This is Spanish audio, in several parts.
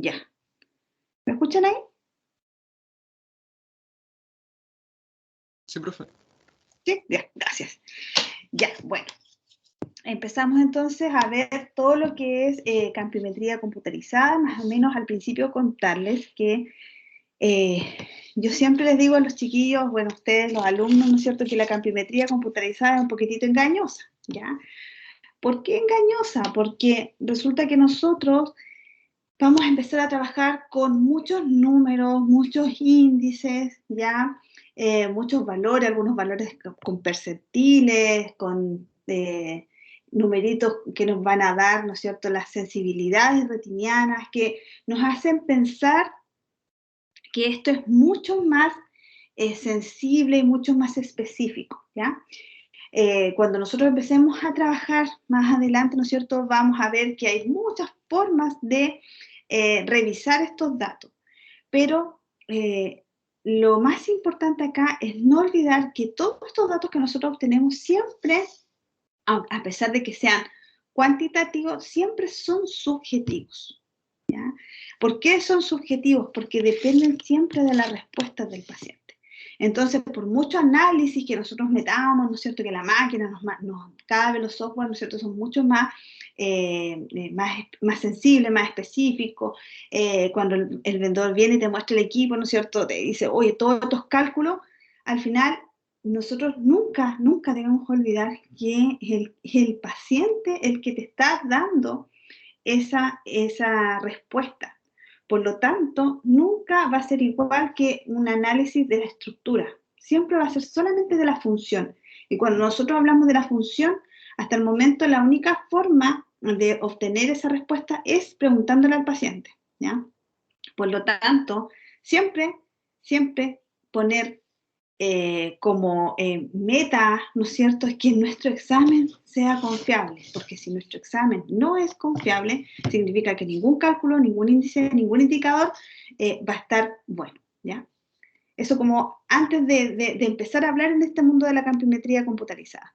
Ya. ¿Me escuchan ahí? Sí, profe. Sí, ya, gracias. Ya, bueno. Empezamos entonces a ver todo lo que es campiometría computarizada, más o menos al principio contarles que yo siempre les digo a los chiquillos, bueno, ustedes, los alumnos, ¿no es cierto?, que la campiometría computarizada es un poquitito engañosa, ¿ya? ¿Por qué engañosa? Porque resulta que nosotros vamos a empezar a trabajar con muchos números, muchos índices, ¿ya? Muchos valores, algunos valores con percentiles, con numeritos que nos van a dar, ¿no es cierto?, las sensibilidades retinianas, que nos hacen pensar que esto es mucho más sensible y mucho más específico, ¿ya? Cuando nosotros empecemos a trabajar más adelante, ¿no es cierto?, vamos a ver que hay muchas formas de revisar estos datos, pero lo más importante acá es no olvidar que todos estos datos que nosotros obtenemos siempre, a pesar de que sean cuantitativos, siempre son subjetivos, ¿ya? ¿Por qué son subjetivos? Porque dependen siempre de las respuestas del paciente. Entonces, por mucho análisis que nosotros metamos, ¿no es cierto?, que la máquina cada vez los software, ¿no es cierto?, son mucho más, más sensibles, más específicos. Cuando el vendedor viene y te muestra el equipo, ¿no es cierto?, te dice, oye, todos estos cálculos, al final nosotros nunca, nunca debemos olvidar que es el paciente el que te está dando esa respuesta. Por lo tanto, nunca va a ser igual que un análisis de la estructura. Siempre va a ser solamente de la función. Y cuando nosotros hablamos de la función, hasta el momento la única forma de obtener esa respuesta es preguntándole al paciente, ¿ya? Por lo tanto, siempre, siempre poner como meta, ¿no es cierto?, es que nuestro examen sea confiable, porque si nuestro examen no es confiable, significa que ningún cálculo, ningún índice, ningún indicador va a estar bueno, ¿ya? Eso como antes de empezar a hablar en este mundo de la campiometría computarizada.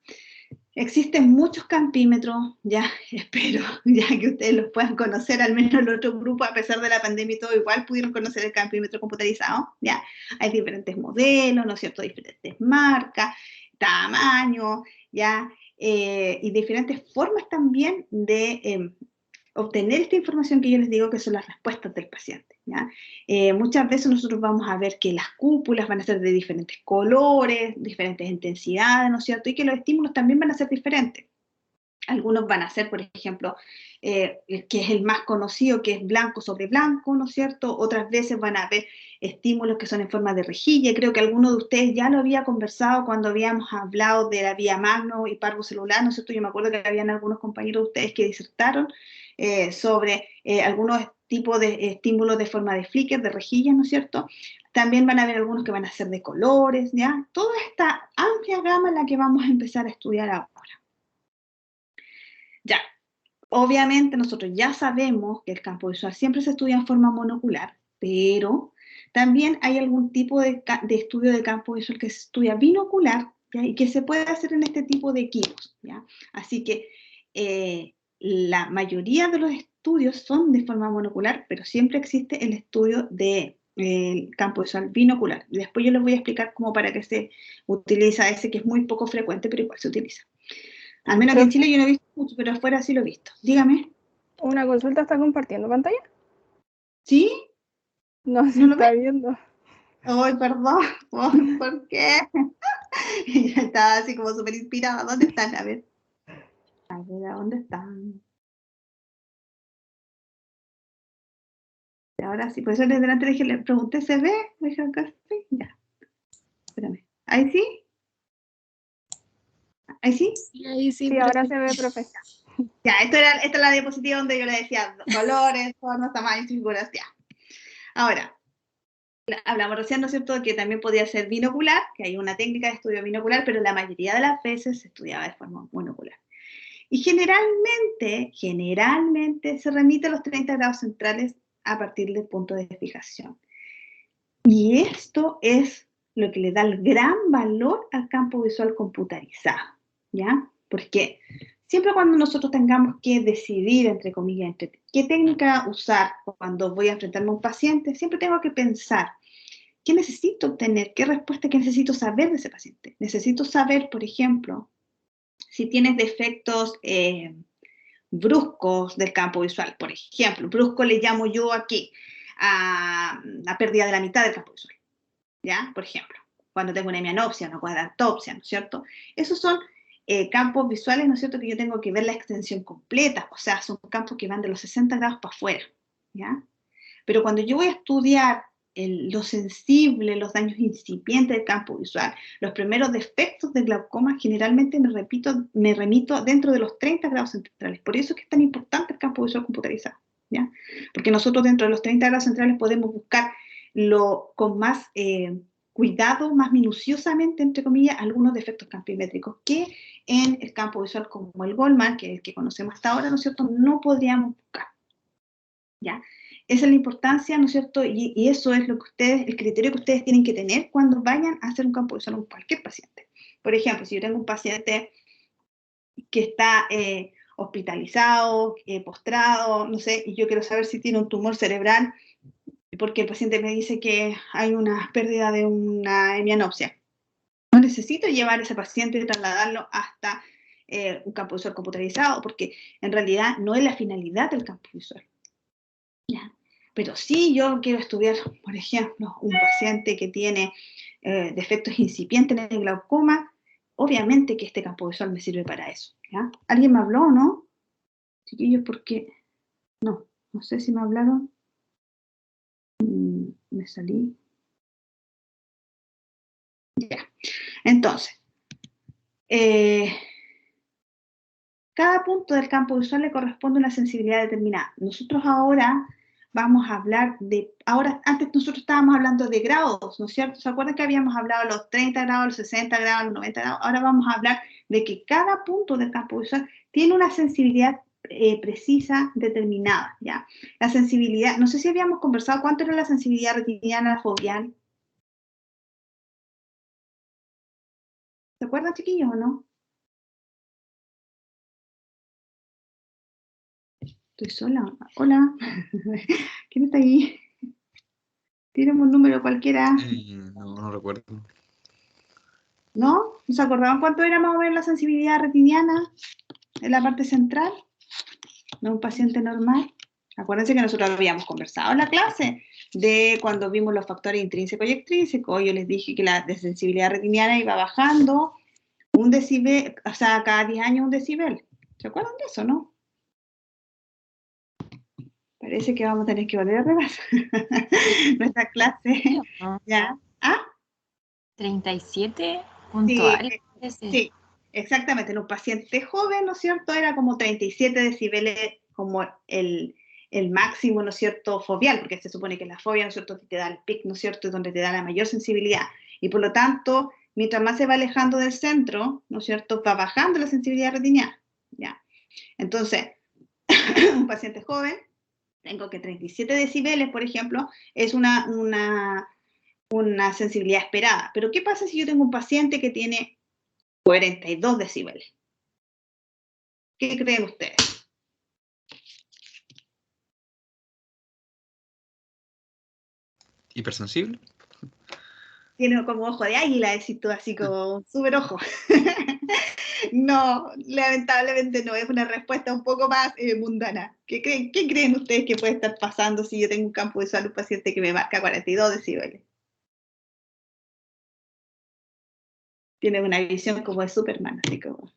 Existen muchos campímetros, ya espero ya que ustedes los puedan conocer, al menos el otro grupo, a pesar de la pandemia y todo, igual pudieron conocer el campímetro computarizado, ya. Hay diferentes modelos, ¿no es cierto?, diferentes marcas, tamaños, ya, y diferentes formas también de obtener esta información que yo les digo que son las respuestas del paciente, ¿ya? Muchas veces nosotros vamos a ver que las cúpulas van a ser de diferentes colores, diferentes intensidades, ¿no es cierto? Y que los estímulos también van a ser diferentes. Algunos van a ser, por ejemplo, que es el más conocido, que es blanco sobre blanco, ¿no es cierto? Otras veces van a haber estímulos que son en forma de rejilla. Creo que alguno de ustedes ya lo había conversado cuando habíamos hablado de la vía magno y parvo celular, ¿no es cierto? Yo me acuerdo que habían algunos compañeros de ustedes que disertaron sobre algunos tipos de estímulos de forma de flicker, de rejillas, ¿no es cierto? También van a haber algunos que van a ser de colores, ¿ya? Toda esta amplia gama en la que vamos a empezar a estudiar ahora. Ya, obviamente nosotros ya sabemos que el campo visual siempre se estudia en forma monocular, pero también hay algún tipo de estudio de campo visual que se estudia binocular, ¿ya? Y que se puede hacer en este tipo de equipos, ¿ya? Así que la mayoría de los estudios son de forma monocular, pero siempre existe el estudio de campo visual binocular. Y después yo les voy a explicar cómo para qué se utiliza ese, que es muy poco frecuente, pero igual se utiliza. Al menos aquí en Chile yo no he visto mucho, pero afuera sí lo he visto. Dígame. ¿Una consulta está compartiendo pantalla? ¿Sí? No se ¿No lo está ves? viendo. Ay, perdón. ¿Por qué? Y yo estaba así como súper inspirada. ¿Dónde están? A ver, ¿a dónde están? Y ahora sí, por eso desde delante le pregunté, ¿se ve? Me dijeron que sí. Ya, espérame. ¿Ahí sí? ¿Ahí sí? Sí, ahí sí, Sí, ahora se ve, profe. Ya, esta es la diapositiva donde yo le decía colores, formas, tamaños, figuras, ya. Ahora, hablamos recién, ¿no es cierto?, que también podía ser binocular, que hay una técnica de estudio binocular, pero la mayoría de las veces se estudiaba de forma monocular. Y generalmente se remite a los 30 grados centrales a partir del punto de fijación. Y esto es lo que le da el gran valor al campo visual computarizado, ¿ya? Porque Siempre cuando nosotros tengamos que decidir, entre comillas, entre qué técnica usar cuando voy a enfrentarme a un paciente, siempre tengo que pensar, ¿qué necesito obtener? ¿Qué respuesta que necesito saber de ese paciente? Necesito saber, por ejemplo, si tienes defectos bruscos del campo visual. Por ejemplo, brusco le llamo yo aquí a la pérdida de la mitad del campo visual. ¿Ya? Por ejemplo, cuando tengo una hemianopsia, una cuadrantopsia, ¿no es cierto? Esos son campos visuales, ¿no es cierto?, que yo tengo que ver la extensión completa, o sea, son campos que van de los 60 grados para afuera, ¿ya? Pero cuando yo voy a estudiar lo sensible, los daños incipientes del campo visual, los primeros defectos del glaucoma, generalmente me remito dentro de los 30 grados centrales. Por eso es que es tan importante el campo visual computarizado, ¿ya? Porque nosotros dentro de los 30 grados centrales podemos buscar con más cuidado, más minuciosamente, entre comillas, algunos defectos campimétricos que en el campo visual como el Goldman, que es el que conocemos hasta ahora, ¿no es cierto?, no podríamos buscar, ¿ya? Esa es la importancia, ¿no es cierto? Y eso es lo que el criterio que ustedes tienen que tener cuando vayan a hacer un campo visual con cualquier paciente. Por ejemplo, si yo tengo un paciente que está hospitalizado, postrado, no sé, y yo quiero saber si tiene un tumor cerebral, porque el paciente me dice que hay una pérdida de una hemianopsia. No necesito llevar a ese paciente y trasladarlo hasta un campo visual computarizado, porque en realidad no es la finalidad del campo visual. ¿Ya? Pero si yo quiero estudiar, por ejemplo, un paciente que tiene defectos incipientes en el glaucoma, obviamente que este campo visual me sirve para eso. ¿Ya? ¿Alguien me habló o no? Chiquillos, ¿por qué? No sé si me hablaron. Me salí. Ya. Entonces, cada punto del campo visual le corresponde una sensibilidad determinada. Nosotros ahora vamos a hablar antes nosotros estábamos hablando de grados, ¿no es cierto? ¿Se acuerdan que habíamos hablado de los 30 grados, los 60 grados, los 90 grados? Ahora vamos a hablar de que cada punto del campo visual tiene una sensibilidad precisa, determinada, ¿ya? La sensibilidad, no sé si habíamos conversado, ¿cuánto era la sensibilidad retiniana foveal? ¿Se acuerdan, chiquillos, o no? Estoy sola. Hola. ¿Quién está ahí? Tírame un número cualquiera. No recuerdo. ¿No? ¿No se acordaban cuánto era más o menos la sensibilidad retiniana en la parte central de un paciente normal? Acuérdense que nosotros habíamos conversado en la clase de cuando vimos los factores intrínsecos y extrínsecos. Yo les dije que la sensibilidad retiniana iba bajando un decibel, o sea, cada 10 años un decibel. ¿Se acuerdan de eso, no? Parece que vamos a tener que volver a repasar nuestra clase. No. ¿Ya? ¿Ah? 37 Sí, puntual. sí, exactamente. En un paciente joven, ¿no es cierto? Era como 37 decibeles como el máximo, ¿no es cierto?, foveal, porque se supone que la fobia, ¿no es cierto?, te da el pic, ¿no es cierto?, donde te da la mayor sensibilidad. Y por lo tanto, mientras más se va alejando del centro, ¿no es cierto?, va bajando la sensibilidad retiniana. ¿Ya? Entonces, un paciente joven, tengo que 37 decibeles, por ejemplo, es una sensibilidad esperada. Pero ¿qué pasa si yo tengo un paciente que tiene 42 decibeles? ¿Qué creen ustedes? ¿Hipersensible? Tiene como ojo de águila, decís tú, así como un súper ojo. No, lamentablemente no, es una respuesta un poco más mundana. ¿Qué creen ustedes que puede estar pasando si yo tengo un campo visual, un paciente que me marca 42 decibeles? Tiene una visión como de Superman, así como...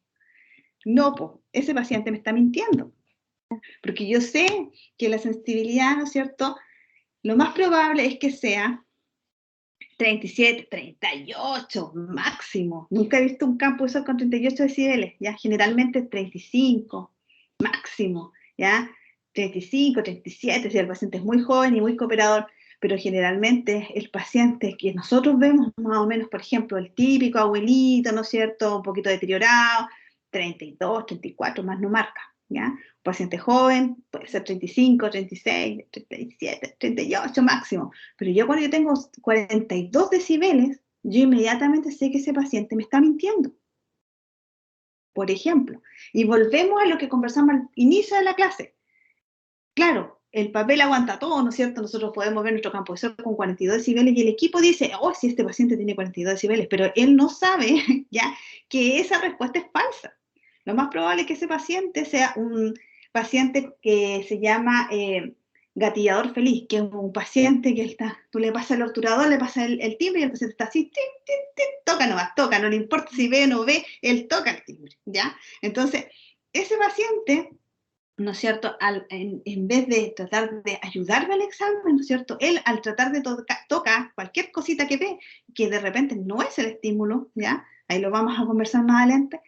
No, pues, ese paciente me está mintiendo. Porque yo sé que la sensibilidad, ¿no es cierto?, lo más probable es que sea 37, 38 máximo. Nunca he visto un campo visual con 38 decibeles, ya generalmente 35 máximo, ya 35, 37, si el paciente es muy joven y muy cooperador, pero generalmente el paciente que nosotros vemos más o menos, por ejemplo, el típico abuelito, ¿no es cierto?, un poquito deteriorado, 32, 34 más no marca, ¿ya? Un paciente joven puede ser 35, 36, 37, 38 máximo. Pero yo cuando yo tengo 42 decibeles, yo inmediatamente sé que ese paciente me está mintiendo. por ejemplo. Y volvemos a lo que conversamos al inicio de la clase. Claro, el papel aguanta todo, ¿no es cierto? Nosotros podemos ver nuestro campo visual con 42 decibeles y el equipo dice, oh, si este paciente tiene 42 decibeles, pero él no sabe ya que esa respuesta es falsa. Lo más probable es que ese paciente sea un paciente que se llama gatillador feliz, que es un paciente que tú le pasas el obturador, le pasas el timbre y el paciente está así, tin, tin, tin, toca nomás, toca, no le importa si ve o no ve, él toca el timbre, ¿ya? Entonces, ese paciente, ¿no es cierto?, en vez de tratar de ayudarme al examen, ¿no es cierto?, él al tratar de tocar cualquier cosita que ve, que de repente no es el estímulo, ¿ya? Ahí lo vamos a conversar más adelante.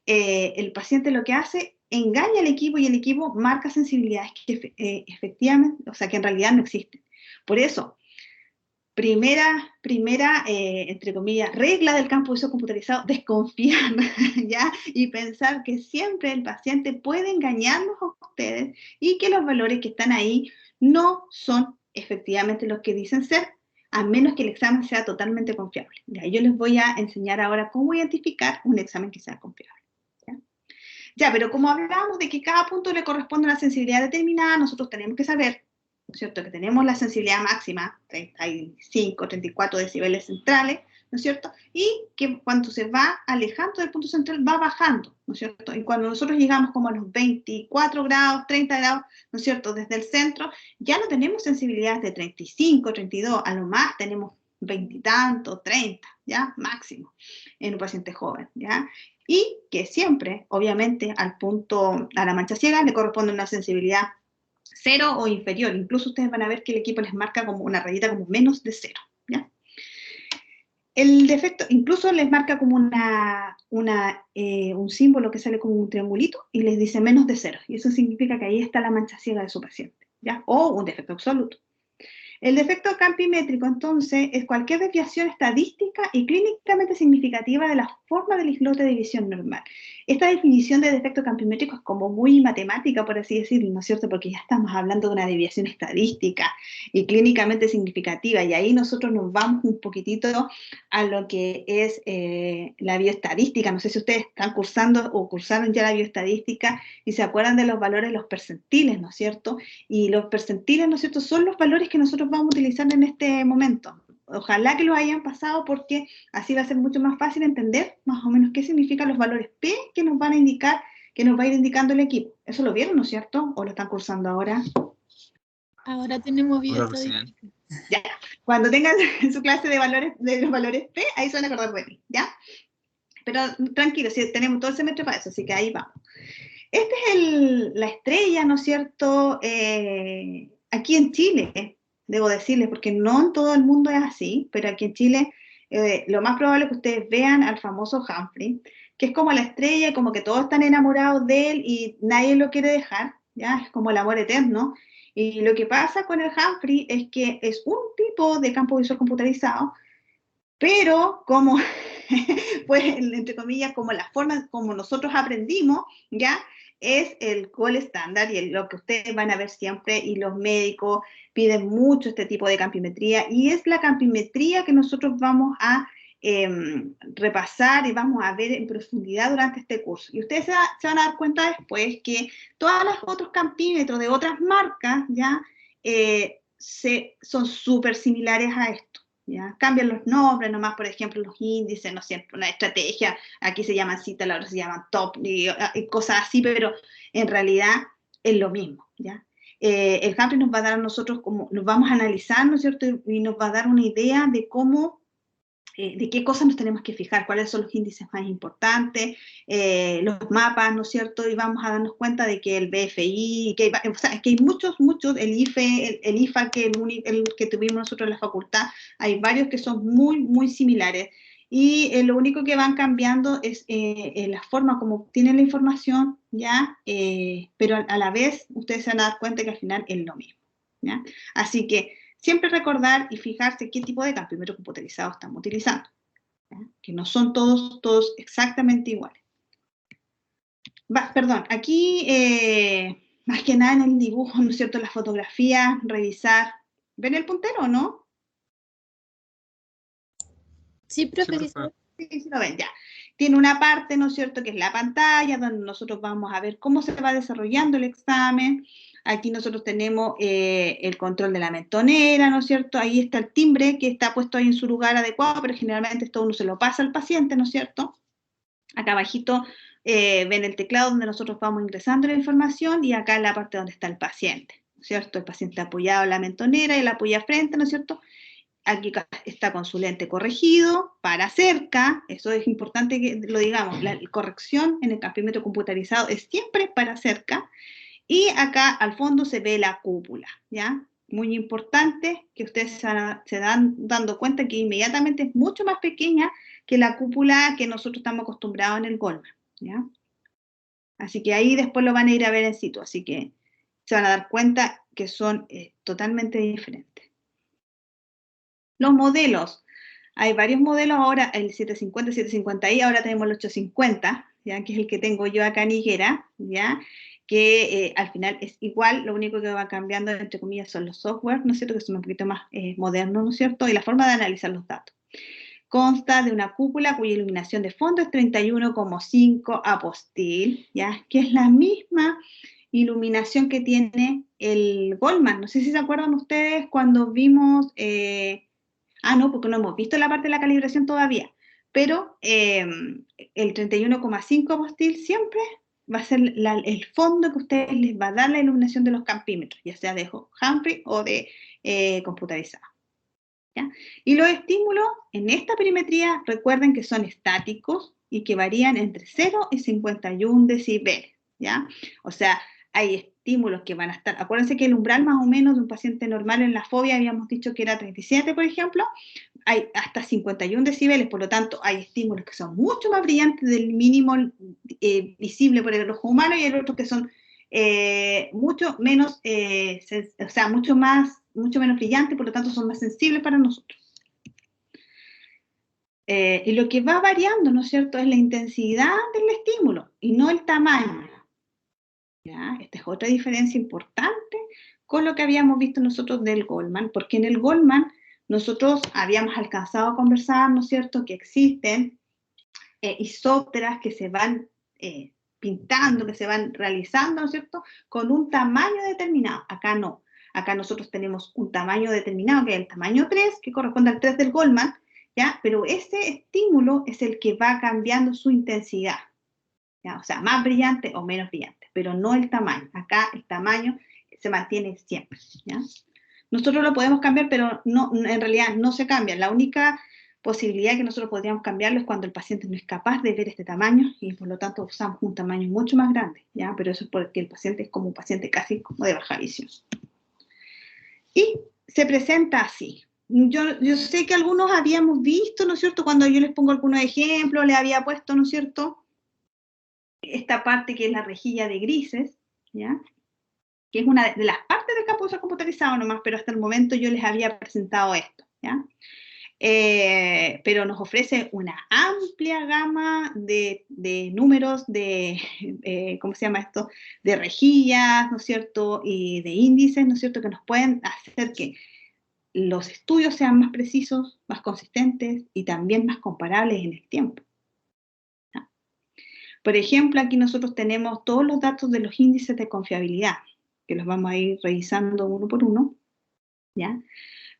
El paciente lo que hace, engaña al equipo y el equipo marca sensibilidades que efectivamente, o sea, que en realidad no existen. Por eso, primera entre comillas, regla del campo visual computarizado, desconfiar, ¿ya? Y pensar que siempre el paciente puede engañarlos a ustedes y que los valores que están ahí no son efectivamente los que dicen ser, a menos que el examen sea totalmente confiable. ¿Ya? Yo les voy a enseñar ahora cómo identificar un examen que sea confiable. Ya, pero como hablábamos de que cada punto le corresponde a una sensibilidad determinada, nosotros tenemos que saber, ¿no es cierto?, que tenemos la sensibilidad máxima, 35, 34 decibeles centrales, ¿no es cierto?, y que cuando se va alejando del punto central va bajando, ¿no es cierto?, y cuando nosotros llegamos como a los 24 grados, 30 grados, ¿no es cierto?, desde el centro, ya no tenemos sensibilidades de 35, 32, a lo más tenemos 20 y tanto, 30, ¿ya?, máximo, en un paciente joven, ¿ya?, y que siempre, obviamente, a la mancha ciega le corresponde una sensibilidad 0 o inferior. Incluso ustedes van a ver que el equipo les marca como una rayita como menos de 0, ¿ya? El defecto incluso les marca como un símbolo que sale como un triangulito y les dice menos de 0. Y eso significa que ahí está la mancha ciega de su paciente, ¿ya? O un defecto absoluto. El defecto campimétrico, entonces, es cualquier desviación estadística y clínicamente significativa de la forma del islote de visión normal. Esta definición de defecto campimétrico es como muy matemática, por así decirlo, ¿no es cierto? Porque ya estamos hablando de una desviación estadística y clínicamente significativa, y ahí nosotros nos vamos un poquitito a lo que es la bioestadística. No sé si ustedes están cursando o cursaron ya la bioestadística y se acuerdan de los valores, los percentiles, ¿no es cierto? Y los percentiles, ¿no es cierto?, son los valores que nosotros vamos a utilizar en este momento. Ojalá que los hayan pasado porque así va a ser mucho más fácil entender más o menos qué significan los valores P que nos van a indicar, que nos va a ir indicando el equipo. ¿Eso lo vieron, no es cierto? ¿O lo están cursando ahora? Ahora tenemos Ahora bioestadística. Ya, cuando tengan su clase de los valores P, ahí se van a acordar de mí, ¿ya? Pero tranquilo, si tenemos todo el semestre para eso, así que ahí vamos. Esta es la estrella, ¿no es cierto? Aquí en Chile, debo decirles, porque no en todo el mundo es así, pero aquí en Chile lo más probable es que ustedes vean al famoso Humphrey, que es como la estrella, como que todos están enamorados de él y nadie lo quiere dejar, ¿ya? Es como el amor eterno. Y lo que pasa con el Humphrey es que es un tipo de campo visual computarizado, pero como, pues, entre comillas, como la forma como nosotros aprendimos, ¿ya?, es el gold estándar y lo que ustedes van a ver siempre, y los médicos piden mucho este tipo de campimetría, y es la campimetría que nosotros vamos a repasar y vamos a ver en profundidad durante este curso. Y ustedes se van a dar cuenta después que todos los otros campímetros de otras marcas, ¿ya?, son súper similares a esto. ¿Ya? Cambian los nombres nomás, por ejemplo, los índices, no sé, una estrategia, aquí se llaman cita, ahora se llaman top, y cosas así, pero en realidad es lo mismo, ¿ya? El Humphrey nos va a dar a nosotros, como nos vamos a analizar, ¿no es cierto?, y nos va a dar una idea de cómo, de qué cosas nos tenemos que fijar, cuáles son los índices más importantes, los mapas, ¿no es cierto?, y vamos a darnos cuenta de que el BFI, que hay muchos, el IFE, el IFA, que el que tuvimos nosotros en la facultad, hay varios que son muy, muy similares, y lo único que van cambiando es la forma como obtienen la información, ¿ya? Pero a la vez ustedes se van a dar cuenta que al final es lo mismo, ¿ya? Así que siempre recordar y fijarse qué tipo de campímetro computarizado estamos utilizando, ¿ya? Que no son todos exactamente iguales. Perdón, aquí, más que nada en el dibujo, ¿no es cierto?, la fotografía, revisar. ¿Ven el puntero o no? Sí, profe, Sí, profe. Sí, lo ven, ya. tiene una parte, ¿no es cierto?, que es la pantalla, donde nosotros vamos a ver cómo se va desarrollando el examen. Aquí nosotros tenemos el control de la mentonera, ¿no es cierto? Ahí está el timbre que está puesto ahí en su lugar adecuado, pero generalmente esto uno se lo pasa al paciente, ¿no es cierto? Acá abajito ven el teclado donde nosotros vamos ingresando la información y acá en la parte donde está el paciente, ¿no es cierto? El paciente apoyado en la mentonera y el apoya frente, ¿no es cierto? Aquí está con su lente corregido, para cerca, eso es importante que lo digamos, la corrección en el campímetro computarizado es siempre para cerca, y acá al fondo se ve la cúpula, ¿ya? Muy importante que ustedes se dan dando cuenta que inmediatamente es mucho más pequeña que la cúpula que nosotros estamos acostumbrados en el Goldman, ¿ya? Así que ahí después lo van a ir a ver en situ, así que se van a dar cuenta que son totalmente diferentes. Los modelos. Hay varios modelos ahora, el 750, 750i, ahora tenemos el 850, ¿ya? Que es el que tengo yo acá en Higuera, ¿ya? Que al final es igual, lo único que va cambiando, entre comillas, son los software, ¿no es cierto?, que son un poquito más modernos, ¿no es cierto?, y la forma de analizar los datos. Consta de una cúpula cuya iluminación de fondo es 31,5 apostil, ¿ya?, que es la misma iluminación que tiene el Goldman. No sé si se acuerdan ustedes cuando vimos... no, porque no hemos visto la parte de la calibración todavía, pero el 31,5 apostil siempre va a ser el fondo que ustedes les va a dar la iluminación de los campímetros, ya sea de Humphrey o de computarizada. ¿Ya? Y los estímulos en esta perimetría, recuerden que son estáticos y que varían entre 0 y 51 decibeles, ¿ya? O sea, hay estímulos que van a estar, acuérdense que el umbral más o menos de un paciente normal en la fobia, habíamos dicho que era 37, por ejemplo, hay hasta 51 decibeles, por lo tanto, hay estímulos que son mucho más brillantes del mínimo visible por el ojo humano y hay otros que son mucho menos, o sea, mucho menos brillantes, por lo tanto, son más sensibles para nosotros. Y lo que va variando, ¿no es cierto?, es la intensidad del estímulo y no el tamaño. ¿Ya? Esta es otra diferencia importante con lo que habíamos visto nosotros del Goldman, porque en el Goldman nosotros habíamos alcanzado a conversar, ¿no es cierto?, que existen isópteras que se van pintando, que se van realizando, ¿no es cierto?, con un tamaño determinado. Acá no. Acá nosotros tenemos un tamaño determinado, que es el tamaño 3, que corresponde al 3 del Goldman, ¿ya? Pero ese estímulo es el que va cambiando su intensidad, ¿ya? O sea, más brillante o menos brillante, pero no el tamaño. Acá el tamaño se mantiene siempre, ¿ya? Nosotros lo podemos cambiar, pero no, en realidad no se cambia. La única posibilidad que nosotros podríamos cambiarlo es cuando el paciente no es capaz de ver este tamaño y por lo tanto usamos un tamaño mucho más grande, ¿ya? Pero eso es porque el paciente es como un paciente casi como de baja visión. Y se presenta así. Yo sé que algunos habíamos visto, ¿no es cierto?, cuando yo les pongo algunos ejemplos, les había puesto, ¿no es cierto?, esta parte que es la rejilla de grises, ¿ya?, que es una de las partes del campo visual computarizado nomás, pero hasta el momento yo les había presentado esto, ¿ya? Pero nos ofrece una amplia gama de números, ¿cómo se llama esto?, de rejillas, ¿no es cierto?, y de índices, ¿no es cierto?, que nos pueden hacer que los estudios sean más precisos, más consistentes y también más comparables en el tiempo. ¿Ya? Por ejemplo, aquí nosotros tenemos todos los datos de los índices de confiabilidad, que los vamos a ir revisando uno por uno, ¿ya?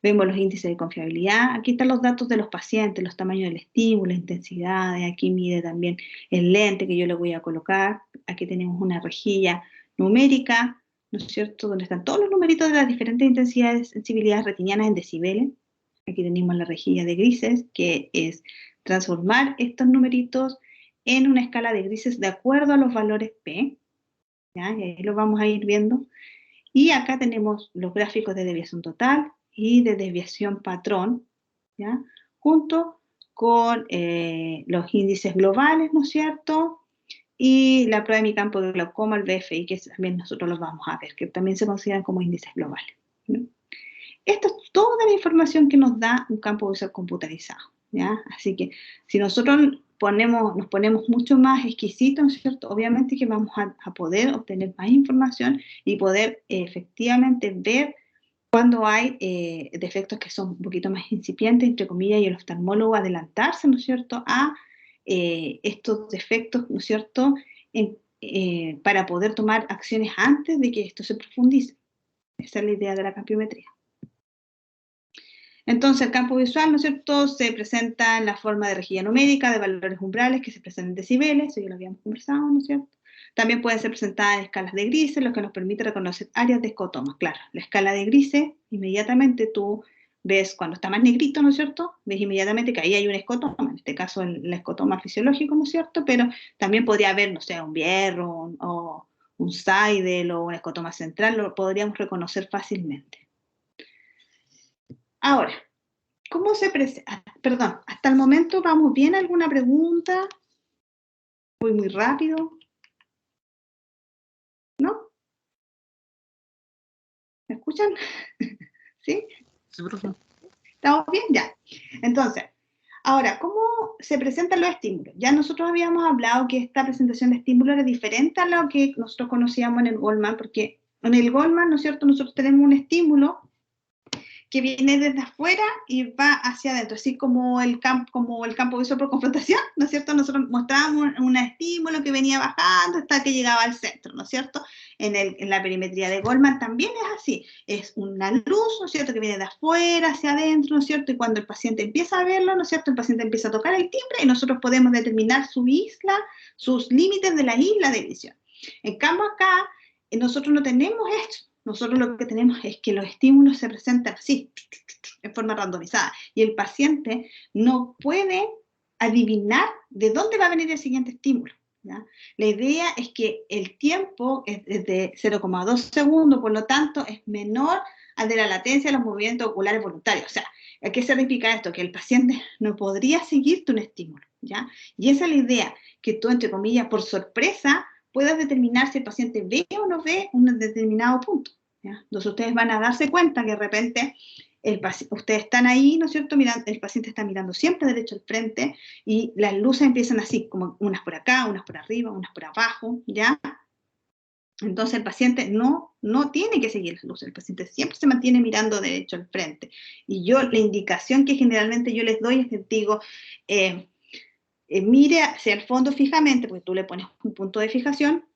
Vemos los índices de confiabilidad, aquí están los datos de los pacientes, los tamaños del estímulo, las intensidades, aquí mide también el lente que yo le voy a colocar, aquí tenemos una rejilla numérica, ¿no es cierto?, donde están todos los numeritos de las diferentes intensidades, sensibilidades retinianas en decibeles. Aquí tenemos la rejilla de grises, que es transformar estos numeritos en una escala de grises de acuerdo a los valores P, ¿ya? Y ahí lo vamos a ir viendo. Y acá tenemos los gráficos de desviación total y de desviación patrón, ¿ya?, junto con los índices globales, ¿no es cierto?, y la prueba de mi campo de glaucoma, el BFI, que también nosotros los vamos a ver, que también se consideran como índices globales, ¿no? Esto es toda la información que nos da un campo visual computarizado, ¿ya? Así que si nosotros nos ponemos mucho más exquisitos, ¿no es cierto?, obviamente que vamos a poder obtener más información y poder efectivamente ver cuando hay defectos que son un poquito más incipientes, entre comillas, y el oftalmólogo adelantarse, ¿no es cierto?, a estos defectos, ¿no es cierto?, para poder tomar acciones antes de que esto se profundice. Esa es la idea de la campiometría. Entonces, el campo visual, ¿no es cierto?, se presenta en la forma de rejilla numérica, de valores umbrales que se presentan en decibeles, eso ya lo habíamos conversado, ¿no es cierto? También pueden ser presentadas en escalas de grises, lo que nos permite reconocer áreas de escotomas. Claro, la escala de grises, inmediatamente tú ves, cuando está más negrito, ¿no es cierto?, ves inmediatamente que ahí hay un escotoma, en este caso el escotoma fisiológico, ¿no es cierto?, pero también podría haber, no sé, un Bierro o un Seidel o un escotoma central, lo podríamos reconocer fácilmente. Ahora, ¿cómo se presenta? Perdón, hasta el momento vamos bien. ¿Alguna pregunta? Voy muy rápido. ¿No? ¿Me escuchan? ¿Sí? Sí, profe. ¿Estamos bien? Ya. Entonces, ahora, ¿cómo se presentan los estímulos? Ya nosotros habíamos hablado que esta presentación de estímulos era diferente a lo que nosotros conocíamos en el Goldman, porque en el Goldman, ¿no es cierto?, nosotros tenemos un estímulo que viene desde afuera y va hacia adentro, así como el campo visual por confrontación, ¿no es cierto? Nosotros mostrábamos un estímulo que venía bajando hasta que llegaba al centro, ¿no es cierto? En la perimetría de Goldman también es así, es una luz, ¿no es cierto?, que viene de afuera hacia adentro, ¿no es cierto? Y cuando el paciente empieza a verlo, ¿no es cierto?, el paciente empieza a tocar el timbre y nosotros podemos determinar su isla, sus límites de la isla de visión. En cambio acá, nosotros no tenemos esto. Nosotros lo que tenemos es que los estímulos se presentan así, en forma randomizada, y el paciente no puede adivinar de dónde va a venir el siguiente estímulo, ¿ya? La idea es que el tiempo es de 0,2 segundos, por lo tanto es menor al de la latencia de los movimientos oculares voluntarios. O sea, ¿a qué significa esto? Que el paciente no podría seguirte un estímulo, ¿ya? Y esa es la idea, que tú, entre comillas, por sorpresa, puedas determinar si el paciente ve o no ve un determinado punto, ¿ya? Entonces ustedes van a darse cuenta que de repente ustedes están ahí, ¿no es cierto?, mirando, el paciente está mirando siempre derecho al frente y las luces empiezan así, como unas por acá, unas por arriba, unas por abajo, ¿ya? Entonces el paciente no tiene que seguir las luces, el paciente siempre se mantiene mirando derecho al frente. Y yo, la indicación que generalmente yo les doy es que digo, mire hacia el fondo fijamente, porque tú le pones un punto de fijación,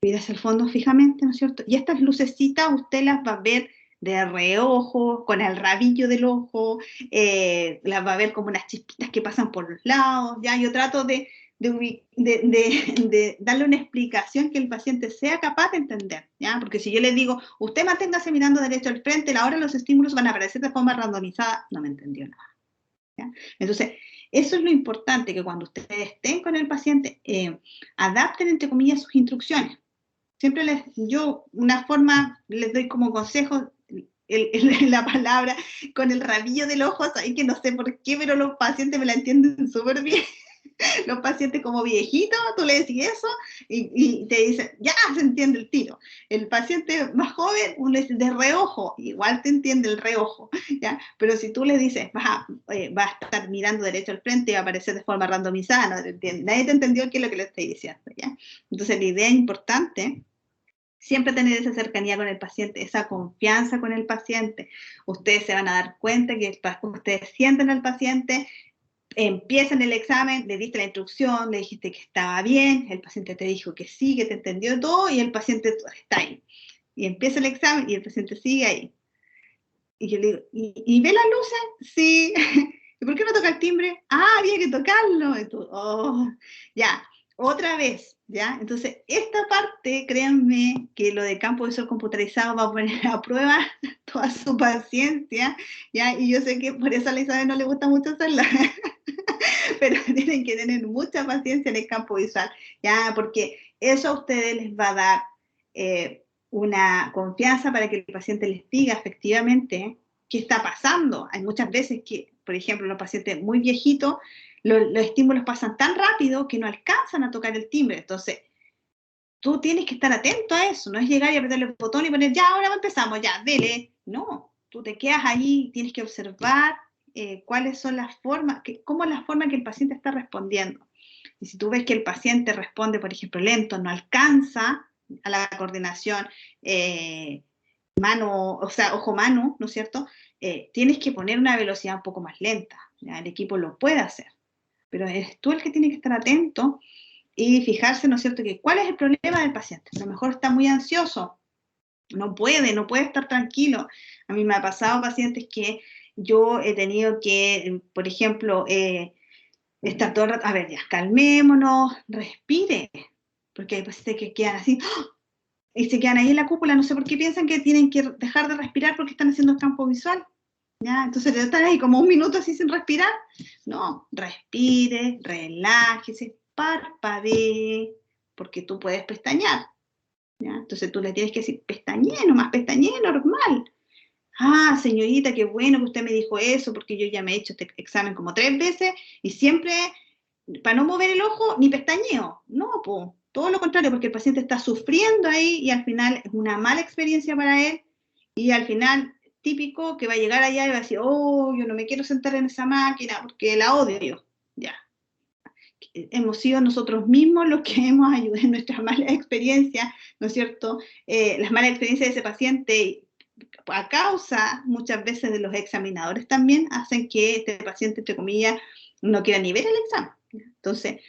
mira hacia el fondo fijamente, ¿no es cierto? Y estas lucecitas usted las va a ver de reojo, con el rabillo del ojo, las va a ver como unas chispitas que pasan por los lados, ¿ya? Yo trato de darle una explicación que el paciente sea capaz de entender, ¿ya? Porque si yo le digo, usted manténgase mirando derecho al frente, la hora los estímulos van a aparecer de forma randomizada, no me entendió nada, ¿ya? Entonces, eso es lo importante, que cuando ustedes estén con el paciente, adapten, entre comillas, sus instrucciones. Siempre yo una forma les doy como consejo la palabra con el rabillo del ojo, ¿sabes? Que no sé por qué, pero los pacientes me la entienden súper bien. Los pacientes como viejitos, tú le decís eso y te dicen, ya se entiende el tiro. El paciente más joven, uno es de reojo, igual te entiende el reojo, ¿ya? Pero si tú le dices, va a estar mirando derecho al frente y va a aparecer de forma randomizada, no te entiende. Nadie te entendió qué es lo que le estoy diciendo, ¿ya? Entonces la idea importante, siempre tener esa cercanía con el paciente, esa confianza con el paciente. Ustedes se van a dar cuenta que ustedes sienten al paciente, empiezan el examen, le diste la instrucción, le dijiste que estaba bien, el paciente te dijo que sí, que te entendió todo, y el paciente está ahí. Y empieza el examen y el paciente sigue ahí. Y yo le digo, ¿y ve las luces? Sí. ¿Y por qué no toca el timbre? Ah, había que tocarlo. Y tú, oh, ya, otra vez, ¿ya? Entonces, esta parte, créanme, que lo de campo visual computarizado va a poner a prueba toda su paciencia, ¿ya? Y yo sé que por eso a la Isabel no le gusta mucho hacerla. Pero tienen que tener mucha paciencia en el campo visual, ¿ya? Porque eso a ustedes les va a dar una confianza para que el paciente les diga efectivamente qué está pasando. Hay muchas veces que, por ejemplo, los pacientes muy viejitos, los estímulos pasan tan rápido que no alcanzan a tocar el timbre. Entonces, tú tienes que estar atento a eso, no es llegar y apretar el botón y poner, ya, ahora empezamos, ya, dele. No, tú te quedas ahí, tienes que observar cuáles son las formas, cómo es la forma que el paciente está respondiendo. Y si tú ves que el paciente responde, por ejemplo, lento, no alcanza a la coordinación mano, o sea, ojo-mano, ¿no es cierto? Tienes que poner una velocidad un poco más lenta, ¿ya? El equipo lo puede hacer. pero eres tú el que tiene que estar atento y fijarse, ¿no es cierto?, que cuál es el problema del paciente. A lo mejor está muy ansioso, no puede estar tranquilo. A mí me ha pasado pacientes que yo he tenido que, por ejemplo, estar todo el rato, a ver, ya, calmémonos, respire, porque hay pacientes que quedan así, ¡oh!, y se quedan ahí en la cúpula, no sé por qué piensan que tienen que dejar de respirar porque están haciendo campo visual, ¿ya? Entonces están ahí como un minuto así sin respirar. No, respire, relájese, parpadee, porque tú puedes pestañear, ¿ya? Entonces tú le tienes que decir, pestañee nomás, pestañee normal. Ah, señorita, qué bueno que usted me dijo eso, porque yo ya me he hecho este examen como 3 veces y siempre, para no mover el ojo, ni pestañeo. No, pues, todo lo contrario, porque el paciente está sufriendo ahí y al final es una mala experiencia para él y al final, típico, que va a llegar allá y va a decir, oh, yo no me quiero sentar en esa máquina porque la odio. Ya. Hemos sido nosotros mismos los que hemos ayudado en nuestras malas experiencias, ¿no es cierto? Las malas experiencias de ese paciente, a causa muchas veces de los examinadores también, hacen que este paciente, entre comillas, no quiera ni ver el examen. Entonces,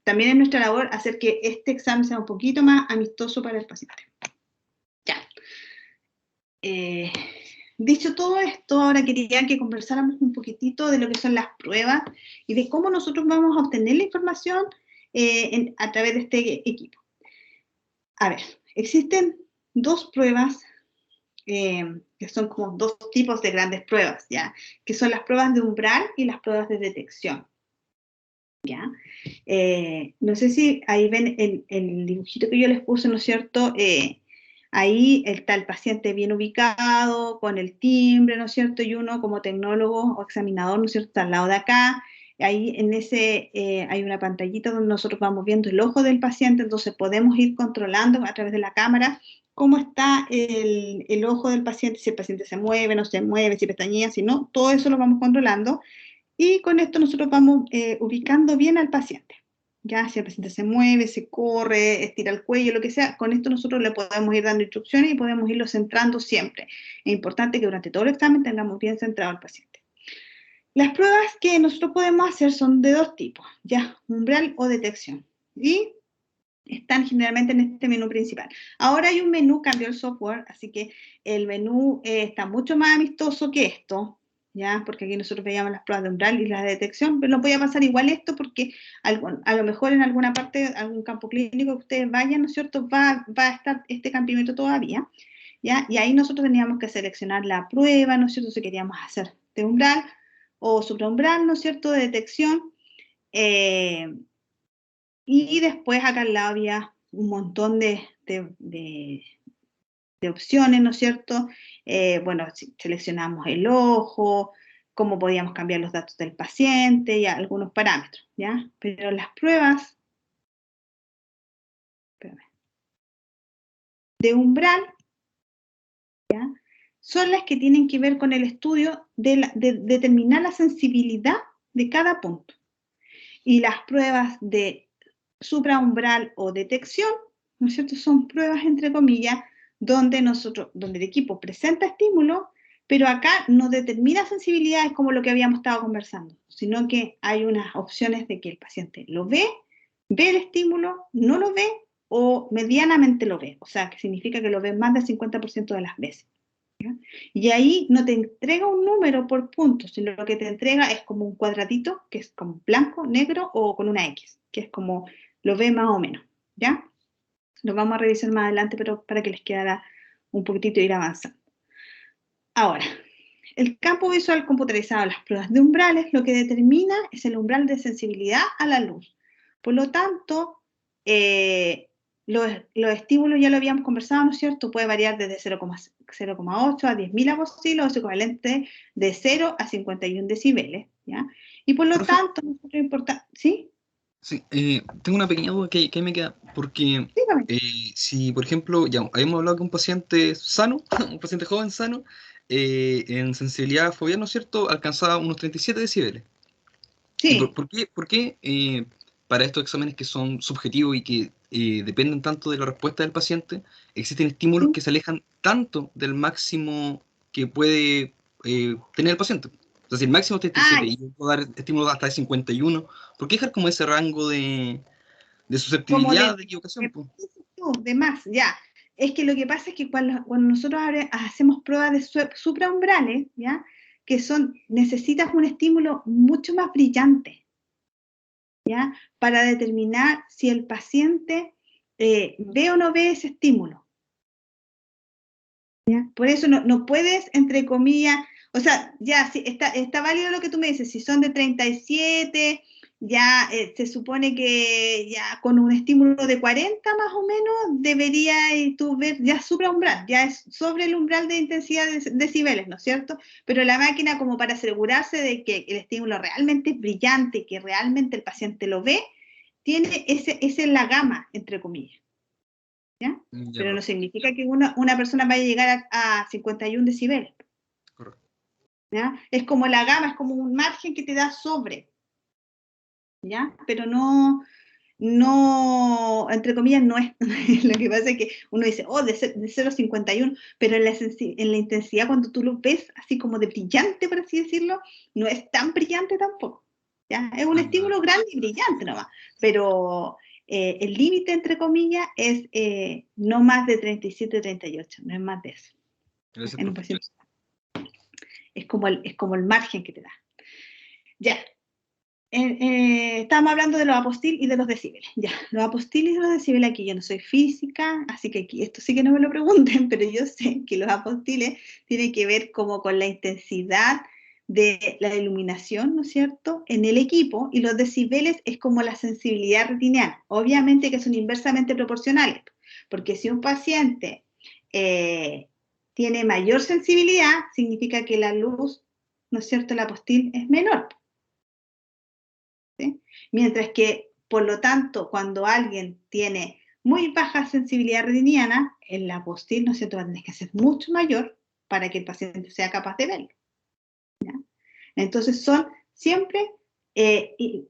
también es nuestra labor hacer que este examen sea un poquito más amistoso para el paciente. Ya. Dicho todo esto, ahora quería que conversáramos un poquitito de lo que son las pruebas y de cómo nosotros vamos a obtener la información a través de este equipo. A ver, existen 2 pruebas que son como 2 tipos de grandes pruebas, ¿ya? Que son las pruebas de umbral y las pruebas de detección, ¿ya? No sé si ahí ven el dibujito que yo les puse, ¿no es cierto? Ahí está el paciente bien ubicado, con el timbre, ¿no es cierto? Y uno como tecnólogo o examinador, ¿no es cierto?, está al lado de acá. Ahí en ese hay una pantallita donde nosotros vamos viendo el ojo del paciente, entonces podemos ir controlando a través de la cámara cómo está el ojo del paciente, si el paciente se mueve, no se mueve, si pestañea, si no, todo eso lo vamos controlando. Y con esto nosotros vamos ubicando bien al paciente. Ya, si el paciente se mueve, se corre, estira el cuello, lo que sea, con esto nosotros le podemos ir dando instrucciones y podemos irlo centrando siempre. Es importante que durante todo el examen tengamos bien centrado al paciente. Las pruebas que nosotros podemos hacer son de 2 tipos, ya, umbral o detección. Y están generalmente en este menú principal. Ahora hay un menú, cambió el software, así que el menú está mucho más amistoso que esto, ¿ya? Porque aquí nosotros veíamos las pruebas de umbral y la de detección, pero no voy a pasar igual esto porque a lo mejor en alguna parte, algún campo clínico que ustedes vayan, ¿no es cierto?, va a estar este campamento todavía, ¿ya? Y ahí nosotros teníamos que seleccionar la prueba, ¿no es cierto?, si queríamos hacer de umbral o supraumbral, ¿no es cierto?, de detección. Y después acá al lado había un montón de opciones, ¿no es cierto? Bueno, seleccionamos el ojo, cómo podíamos cambiar los datos del paciente y algunos parámetros, ¿ya? Pero las pruebas de umbral, ¿ya?, son las que tienen que ver con el estudio de determinar la sensibilidad de cada punto. Y las pruebas de supraumbral o detección, ¿no es cierto?, son pruebas, entre comillas, donde el equipo presenta estímulo, pero acá no determina sensibilidades como lo que habíamos estado conversando, sino que hay unas opciones de que el paciente lo ve el estímulo, no lo ve o medianamente lo ve, o sea, que significa que lo ve más del 50% de las veces, ¿ya? Y ahí no te entrega un número por puntos, sino lo que te entrega es como un cuadradito, que es como blanco, negro o con una X, que es como lo ve más o menos, ¿ya? Lo vamos a revisar más adelante, pero para que les quedara un poquitito ir avanzando. Ahora, el campo visual computarizado, las pruebas de umbrales, lo que determina es el umbral de sensibilidad a la luz. Por lo tanto, los estímulos ya lo habíamos conversado, ¿no es cierto? Puede variar desde 0,8 a 10.000 avocilos, o es equivalente de 0 a 51 decibeles, ¿ya? Y por lo Profe, tanto, es importante, ¿sí? sí, tengo una pequeña duda que me queda, porque Dígame. si, por ejemplo, ya habíamos hablado que un paciente sano, un paciente joven sano, en sensibilidad fobial, ¿no es cierto?, alcanzaba unos 37 decibeles. ¿Y Sí. por qué para estos exámenes que son subjetivos y que dependen tanto de la respuesta del paciente, existen estímulos ¿Sí? que se alejan tanto del máximo que puede tener el paciente? O sea, si el máximo es 37 Ah, y yo puedo dar estímulos hasta de 51, ¿por qué dejar como ese rango de como susceptibilidad, de equivocación? Po? de más, ya. Es que lo que pasa es que cuando nosotros hacemos pruebas de supraumbrales, ¿ya? Que necesitas un estímulo mucho más brillante, ¿ya? Para determinar si el paciente ve o no ve ese estímulo. ¿Ya? Por eso no puedes, entre comillas, o sea, ya, sí, está válido lo que tú me dices, si son de 37, ya se supone que ya con un estímulo de 40 más o menos, debería tú ver ya supraumbral, ya es sobre el umbral de intensidad de decibeles, ¿no es cierto? Pero la máquina, como para asegurarse de que el estímulo realmente es brillante, que realmente el paciente lo ve, tiene esa es la gama, entre comillas. ¿Ya? Ya, Pero no significa que una persona vaya a llegar a 51 decibeles. correcto. ¿Ya? Es como la gama, es como un margen que te da sobre. ¿Ya? Pero no, entre comillas, no es. Lo que pasa es que uno dice, oh, de 0,51, pero en la intensidad, cuando tú lo ves así como de brillante, por así decirlo, no es tan brillante tampoco. ¿Ya? Es un estímulo grande y brillante nomás, pero el límite, entre comillas, es no más de 37, 38, no es más de eso. Gracias, En un profe. paciente. Es como el margen que te da. Ya. Estábamos hablando de los apostil y de los decibeles. Ya, los apostil y los decibeles, aquí yo no soy física, así que aquí esto sí que no me lo pregunten, pero yo sé que los apostiles tienen que ver como con la intensidad de la iluminación, ¿no es cierto?, en el equipo, y los decibeles es como la sensibilidad retiniana. Obviamente que son inversamente proporcionales, porque si un paciente tiene mayor sensibilidad, significa que la luz, ¿no es cierto?, el apostil es menor. ¿Sí? Mientras que, por lo tanto, cuando alguien tiene muy baja sensibilidad retiniana, el apostil, ¿no es cierto?, va a tener que ser mucho mayor para que el paciente sea capaz de verlo. ¿Ya? Entonces son siempre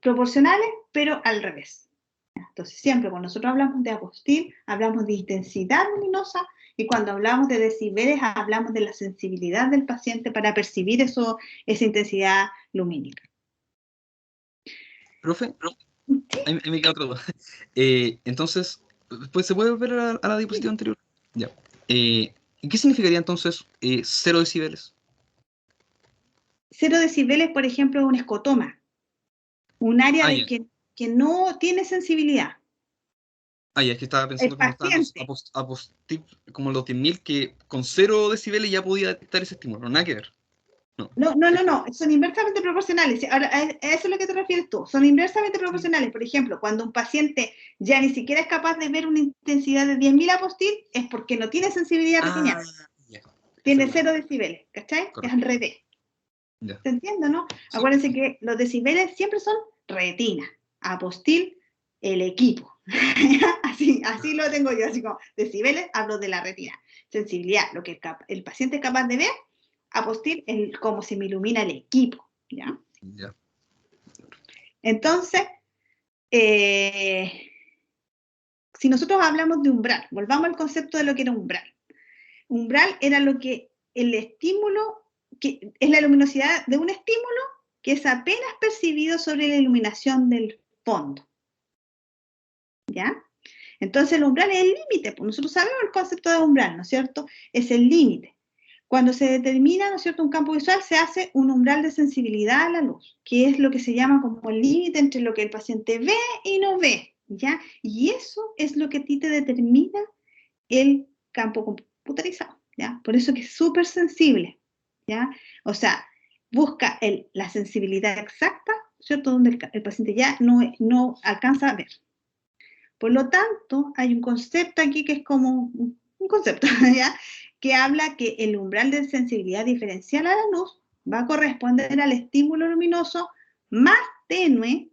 proporcionales, pero al revés. ¿Ya? Entonces siempre cuando nosotros hablamos de apostil, hablamos de intensidad luminosa, y cuando hablamos de decibeles, hablamos de la sensibilidad del paciente para percibir esa intensidad lumínica. Profe, ahí me queda otra duda. Entonces, pues se puede volver a la diapositiva anterior. Ya. ¿Y qué significaría entonces 0 decibeles? 0 decibeles, por ejemplo, es un escotoma, un área Ya. que no tiene sensibilidad. Ya, es que estaba El pensando como estaban los paciente. como los 10.000 que con 0 decibeles ya podía detectar ese estímulo, nada que ver. No, son inversamente proporcionales. Ahora, a eso es lo que te refieres tú. Son inversamente proporcionales. Por ejemplo, cuando un paciente ya ni siquiera es capaz de ver una intensidad de 10.000 apostil, es porque no tiene sensibilidad retiniana. Ya. Tiene 0 decibeles, ¿cachai? Correcto. Es al revés. Ya. ¿Se entiende, no? Sí. Acuérdense que los decibeles siempre son retina, apostil, el equipo. así lo tengo yo, así como decibeles, hablo de la retina. Sensibilidad, lo que el paciente es capaz de ver, apostil, cómo se me ilumina el equipo, ¿ya? Ya. Entonces, si nosotros hablamos de umbral, volvamos al concepto de lo que era umbral. Umbral era el estímulo, que es la luminosidad de un estímulo que es apenas percibido sobre la iluminación del fondo. ¿Ya? Entonces el umbral es el límite, pues nosotros sabemos el concepto de umbral, ¿no es cierto? Es el límite. Cuando se determina, ¿no es cierto?, un campo visual, se hace un umbral de sensibilidad a la luz, que es lo que se llama como el límite entre lo que el paciente ve y no ve, ¿ya? Y eso es lo que a ti te determina el campo computarizado, ¿ya? Por eso que es súper sensible, ¿ya? O sea, busca la sensibilidad exacta, ¿cierto?, donde el paciente ya no alcanza a ver. Por lo tanto, hay un concepto aquí que es como un concepto, ¿ya?, que habla que el umbral de sensibilidad diferencial a la luz va a corresponder al estímulo luminoso más tenue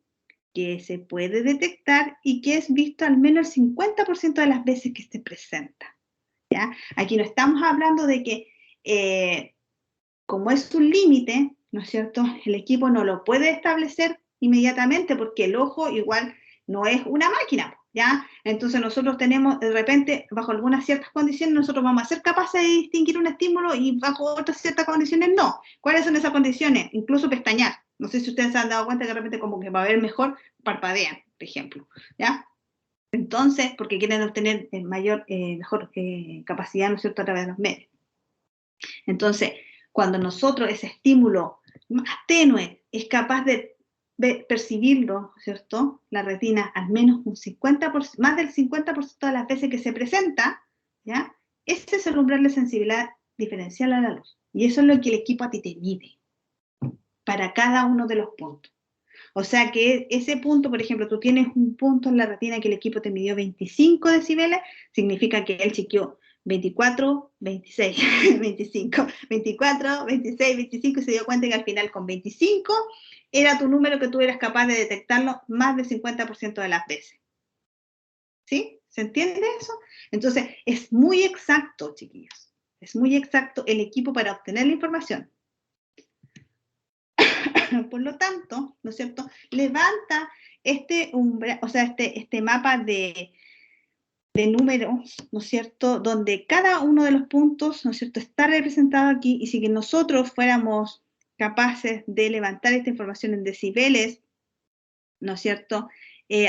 que se puede detectar y que es visto al menos el 50% de las veces que se presenta, ¿ya? Aquí no estamos hablando de que, como es un límite, ¿no es cierto?, el equipo no lo puede establecer inmediatamente porque el ojo igual no es una máquina, ¿ya? Entonces nosotros tenemos, de repente, bajo algunas ciertas condiciones, nosotros vamos a ser capaces de distinguir un estímulo y bajo otras ciertas condiciones no. ¿Cuáles son esas condiciones? Incluso pestañear. No sé si ustedes se han dado cuenta que de repente como que va a ver mejor, parpadean, por ejemplo, ¿ya? Entonces, porque quieren obtener mejor capacidad, ¿no es cierto?, a través de los medios. Entonces, cuando nosotros ese estímulo más tenue es capaz de percibirlo, ¿cierto?, la retina al menos un 50%, más del 50% de las veces que se presenta, ¿ya? Ese es el umbral de sensibilidad diferencial a la luz. Y eso es lo que el equipo a ti te mide para cada uno de los puntos. O sea que ese punto, por ejemplo, tú tienes un punto en la retina que el equipo te midió 25 decibeles, significa que él chequeó 24, 26, 25, 24, 26, 25 y se dio cuenta que al final con 25 era tu número que tú eras capaz de detectarlo más del 50% de las veces. ¿Sí? ¿Se entiende eso? Entonces, es muy exacto, chiquillos. Es muy exacto el equipo para obtener la información. Por lo tanto, ¿no es cierto?, levanta este mapa de números, ¿no es cierto?, donde cada uno de los puntos, ¿no es cierto?, está representado aquí, y si que nosotros fuéramos capaces de levantar esta información en decibeles, ¿no es cierto?,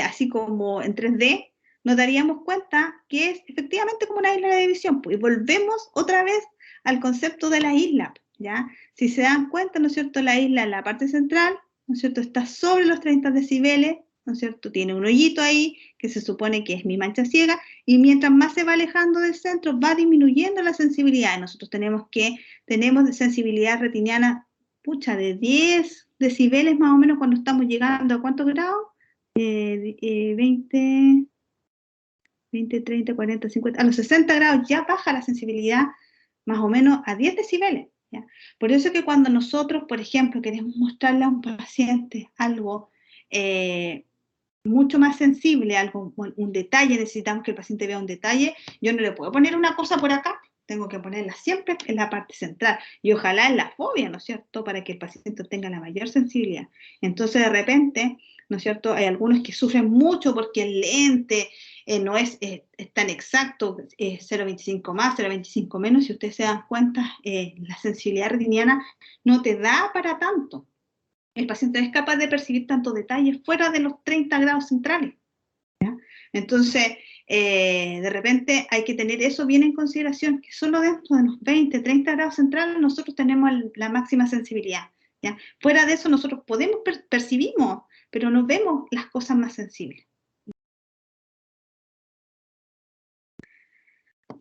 así como en 3D, nos daríamos cuenta que es efectivamente como una isla de división, pues, y volvemos otra vez al concepto de la isla, ¿ya? Si se dan cuenta, ¿no es cierto?, la isla en la parte central, ¿no es cierto?, está sobre los 30 decibeles, ¿no es cierto?, tiene un hoyito ahí, que se supone que es mi mancha ciega, y mientras más se va alejando del centro, va disminuyendo la sensibilidad. Nosotros tenemos de sensibilidad retiniana, pucha, de 10 decibeles más o menos cuando estamos llegando a ¿cuántos grados? 20, 30, 40, 50, a los 60 grados ya baja la sensibilidad más o menos a 10 decibeles. ¿Ya? Por eso que cuando nosotros, por ejemplo, queremos mostrarle a un paciente algo mucho más sensible, algo, un detalle, necesitamos que el paciente vea un detalle, yo no le puedo poner una cosa por acá, tengo que ponerla siempre en la parte central, y ojalá en la fobia, ¿no es cierto?, para que el paciente tenga la mayor sensibilidad. Entonces, de repente, ¿no es cierto?, hay algunos que sufren mucho porque el lente no es tan exacto, 0,25 más, 0,25 menos, si ustedes se dan cuenta, la sensibilidad retiniana no te da para tanto. El paciente es capaz de percibir tantos detalles fuera de los 30 grados centrales, ¿ya? Entonces, de repente hay que tener eso bien en consideración, que solo dentro de los 20, 30 grados centrales nosotros tenemos la máxima sensibilidad, ¿ya? Fuera de eso nosotros percibimos, pero no vemos las cosas más sensibles.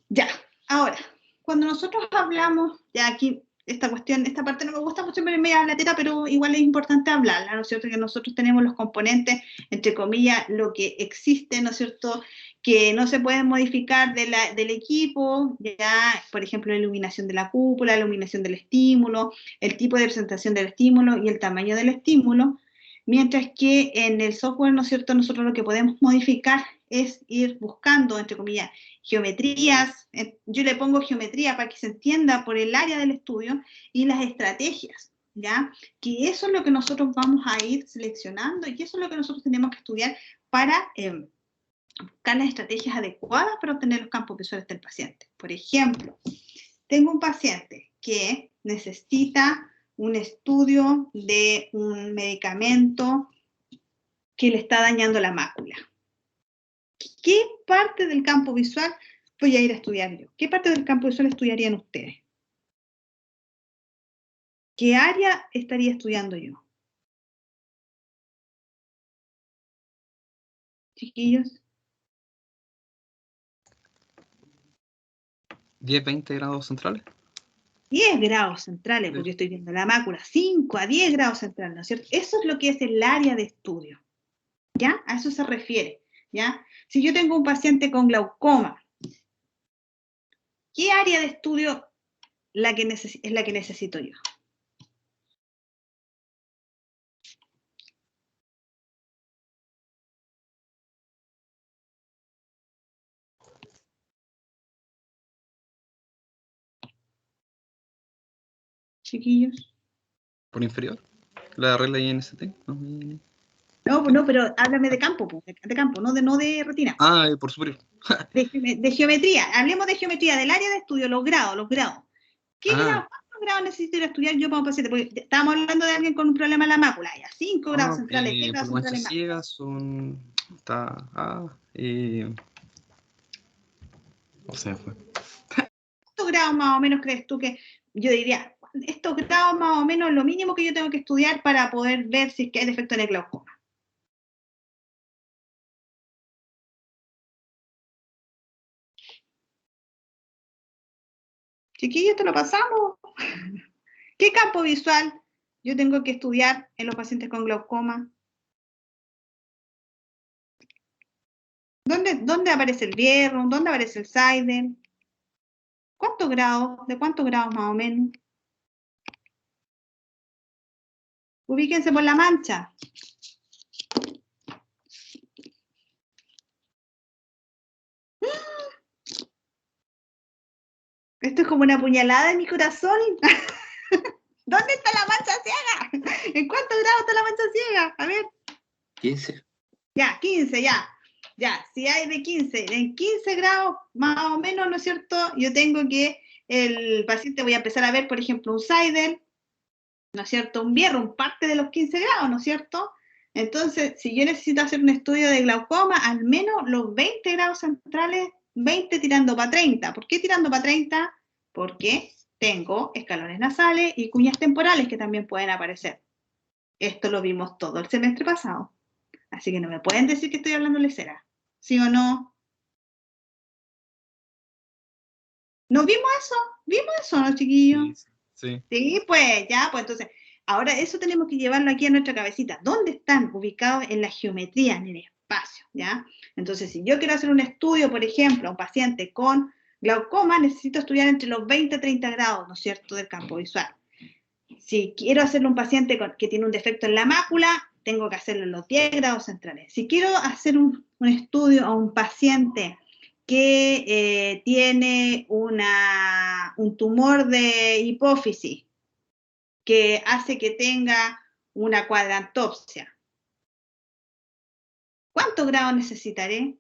Ya, ahora, cuando nosotros hablamos, ya aquí esta parte no me gusta mucho, pero me da la teta, pero igual es importante hablarla, ¿no es cierto?, que nosotros tenemos los componentes, entre comillas, lo que existe, ¿no es cierto?, que no se pueden modificar del equipo, ya, por ejemplo, la iluminación de la cúpula, la iluminación del estímulo, el tipo de presentación del estímulo y el tamaño del estímulo, mientras que en el software, ¿no es cierto?, nosotros lo que podemos modificar es ir buscando, entre comillas, geometrías, yo le pongo geometría para que se entienda por el área del estudio, y las estrategias, ¿ya? Que eso es lo que nosotros vamos a ir seleccionando, y eso es lo que nosotros tenemos que estudiar para buscar las estrategias adecuadas para obtener los campos visuales del paciente. Por ejemplo, tengo un paciente que necesita un estudio de un medicamento que le está dañando la mácula. ¿Qué parte del campo visual voy a ir a estudiar yo? ¿Qué parte del campo visual estudiarían ustedes? ¿Qué área estaría estudiando yo? Chiquillos. 10, 20 grados centrales. 10 grados centrales, porque yo estoy viendo la mácula, 5 a 10 grados centrales, ¿no es cierto? Eso es lo que es el área de estudio, ¿ya? A eso se refiere, ¿ya? Si yo tengo un paciente con glaucoma, ¿qué área de estudio es la que necesito yo? Chiquillos. Por inferior. La regla INST. No, No, pero háblame de campo, po, de campo, no de retina. Ah, por superior. De geometría, hablemos de geometría, del área de estudio, los grados. ¿Qué grado, cuántos grados necesito ir a estudiar yo para un paciente? Porque estábamos hablando de alguien con un problema en la mácula, ya, 5 grados centrales, 10 Por grados mancha centrales más. ciega son... No se me fue. ¿Cuántos grados más o menos crees tú que, yo diría, estos grados más o menos lo mínimo que yo tengo que estudiar para poder ver si es que hay defecto en el glaucoma? Chiquillos, ¿te lo pasamos? ¿Qué campo visual yo tengo que estudiar en los pacientes con glaucoma? ¿Dónde aparece el Bierro? ¿Dónde aparece el Seidel? ¿Cuántos grados? ¿De cuántos grados más o menos? Ubíquense por la mancha. Esto es como una puñalada en mi corazón. ¿Dónde está la mancha ciega? ¿En cuántos grados está la mancha ciega? A ver. 15. Ya, 15, ya. Ya, si hay de 15, en 15 grados más o menos, ¿no es cierto? Yo tengo que el paciente, voy a empezar a ver, por ejemplo, un Seidel, ¿no es cierto? Un Bierro, un parte de los 15 grados, ¿no es cierto? Entonces, si yo necesito hacer un estudio de glaucoma, al menos los 20 grados centrales, 20 tirando para 30. ¿Por qué tirando para 30? Porque tengo escalones nasales y cuñas temporales que también pueden aparecer. Esto lo vimos todo el semestre pasado. Así que no me pueden decir que estoy hablando lecera. ¿Sí o no? ¿No vimos eso? ¿Vimos eso, no, chiquillos? Sí. Sí, pues ya, pues entonces, ahora eso tenemos que llevarlo aquí a nuestra cabecita. ¿Dónde están ubicados en la geometría, en el espacio? ¿Ya? Entonces, si yo quiero hacer un estudio, por ejemplo, a un paciente con glaucoma, necesito estudiar entre los 20 y 30 grados, ¿no es cierto?, del campo visual. Si quiero hacerle a un paciente que tiene un defecto en la mácula, tengo que hacerlo en los 10 grados centrales. Si quiero hacer un estudio a un paciente que tiene un tumor de hipófisis que hace que tenga una cuadrantopsia, ¿cuántos grados necesitaré?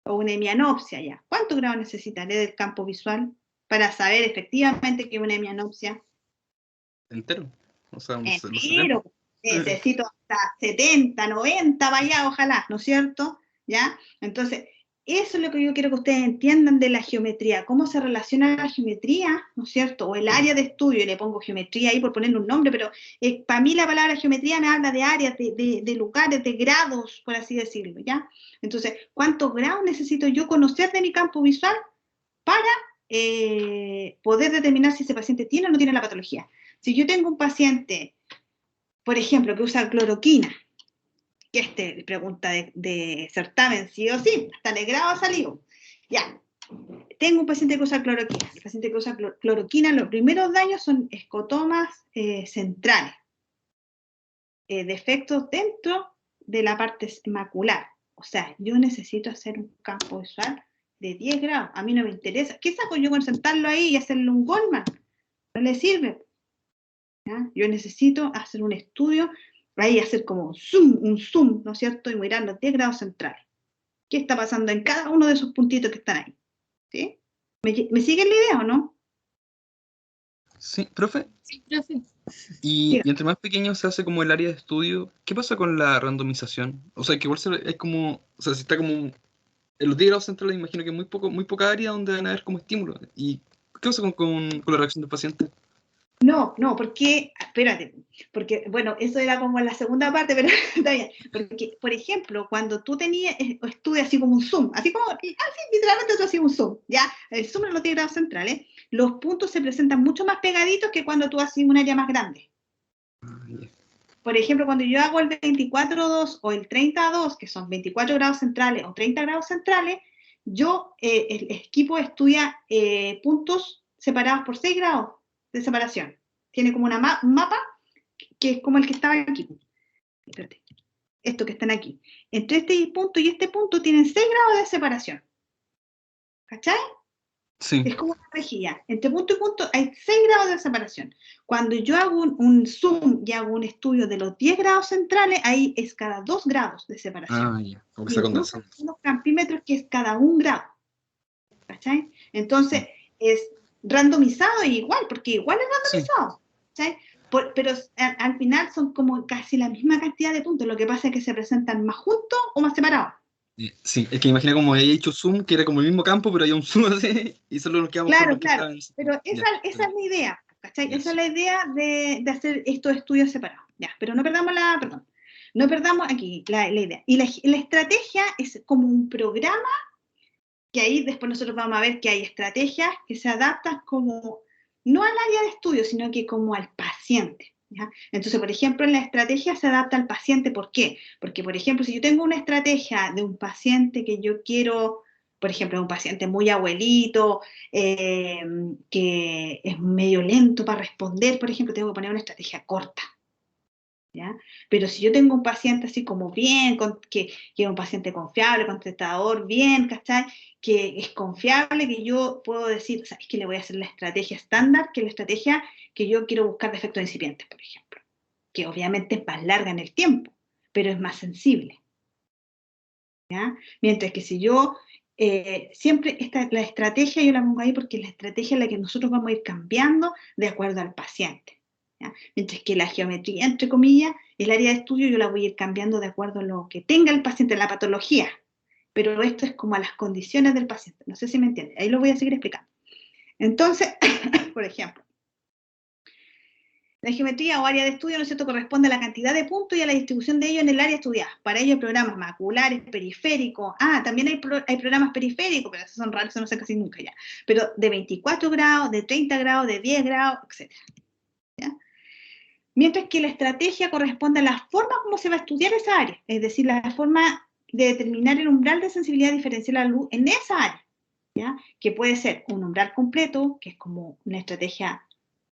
O una hemianopsia ya. ¿Cuántos grados necesitaré del campo visual para saber efectivamente que es una hemianopsia? Entero. O sea, Entero. Necesito hasta 70, 90, vaya, ojalá, ¿no es cierto? ¿Ya? Entonces, eso es lo que yo quiero que ustedes entiendan de la geometría, cómo se relaciona la geometría, ¿no es cierto? O el área de estudio, y le pongo geometría ahí por ponerle un nombre, pero para mí la palabra geometría me habla de áreas, de lugares, de grados, por así decirlo, ¿ya? Entonces, ¿cuántos grados necesito yo conocer de mi campo visual para poder determinar si ese paciente tiene o no tiene la patología? Si yo tengo un paciente, por ejemplo, que usa cloroquina, que pregunta de certamen, sí o sí, hasta el grado ha salido. Ya, tengo un paciente que usa cloroquina. El paciente que usa cloroquina, los primeros daños son escotomas centrales, defectos dentro de la parte macular. O sea, yo necesito hacer un campo visual de 10 grados. A mí no me interesa. ¿Qué saco yo con sentarlo ahí y hacerle un Goldman? No le sirve. ¿Ya? Yo necesito hacer un estudio, ahí hacer como un zoom, ¿no es cierto? Y mirar los 10 grados centrales. ¿Qué está pasando en cada uno de esos puntitos que están ahí? ¿Sí? ¿Me siguen la idea o no? Sí, profe. Sí, profe. Y entre más pequeño se hace como el área de estudio, ¿qué pasa con la randomización? O sea, que igual es como, o sea, si está como en los 10 grados centrales, imagino que muy poca área donde van a haber como estímulos. ¿Y qué pasa con la reacción del paciente? No, porque, espérate, porque, bueno, eso era como la segunda parte, pero está bien. Porque, por ejemplo, cuando tú tenías estudios así como un zoom, así literalmente tú hacías un zoom, ¿ya? El zoom en los 10 grados centrales, los puntos se presentan mucho más pegaditos que cuando tú haces un área más grande. Por ejemplo, cuando yo hago el 24-2 o el 30-2, que son 24 grados centrales o 30 grados centrales, el equipo estudia puntos separados por 6 grados de separación. Tiene como un mapa que es como el que estaba aquí. Espérate. Estos que están aquí. Entre este punto y este punto tienen 6 grados de separación. ¿Cachai? Sí. Es como una rejilla. Entre punto y punto hay 6 grados de separación. Cuando yo hago un zoom y hago un estudio de los 10 grados centrales, ahí es cada 2 grados de separación. Ah, ya. Como que está Incluso condensando. unos campímetros que es cada 1 grado. ¿Cachai? Entonces, es randomizado igual, porque igual es Sí. randomizado. ¿Cachai? Pero al final son como casi la misma cantidad de puntos. Lo que pasa es que se presentan más juntos o más separados. Sí, es que imagina como había hecho zoom, que era como el mismo campo, pero había un zoom así, y solo nos quedamos con Claro, los que claro. estaban. Pero Ya, esa es la idea. ¿Cachai? ya, Esa es sí. la idea de hacer estos estudios separados. Ya, pero no perdamos no perdamos aquí la idea. Y la estrategia es como un programa que ahí después nosotros vamos a ver que hay estrategias que se adaptan como, no al área de estudio, sino que como al paciente. ¿Ya? Entonces, por ejemplo, en la estrategia se adapta al paciente. ¿Por qué? Porque, por ejemplo, si yo tengo una estrategia de un paciente que yo quiero, por ejemplo, un paciente muy abuelito, que es medio lento para responder, por ejemplo, tengo que poner una estrategia corta. ¿Ya? Pero si yo tengo un paciente así como bien, que es un paciente confiable, contestador bien, ¿cachai? Que es confiable, que yo puedo decir, ¿sabes qué? Le voy a hacer la estrategia estándar, que es la estrategia que yo quiero buscar defectos incipientes, por ejemplo, que obviamente es más larga en el tiempo, pero es más sensible. ¿Ya? Mientras que si yo siempre la estrategia yo la pongo ahí porque la estrategia es la que nosotros vamos a ir cambiando de acuerdo al paciente. ¿Ya? Mientras que la geometría, entre comillas, el área de estudio yo la voy a ir cambiando de acuerdo a lo que tenga el paciente, la patología. Pero esto es como a las condiciones del paciente. No sé si me entienden. Ahí lo voy a seguir explicando. Entonces, por ejemplo, la geometría o área de estudio, ¿no es cierto?, corresponde a la cantidad de puntos y a la distribución de ellos en el área estudiada. Para ello hay programas maculares, periféricos. También hay programas periféricos, pero esos son raros, eso no sé casi nunca ya. Pero de 24 grados, de 30 grados, de 10 grados, etc. ¿Ya? Mientras que la estrategia corresponde a la forma como se va a estudiar esa área, es decir, la forma de determinar el umbral de sensibilidad diferencial a la luz en esa área, ¿ya? Que puede ser un umbral completo, que es como una estrategia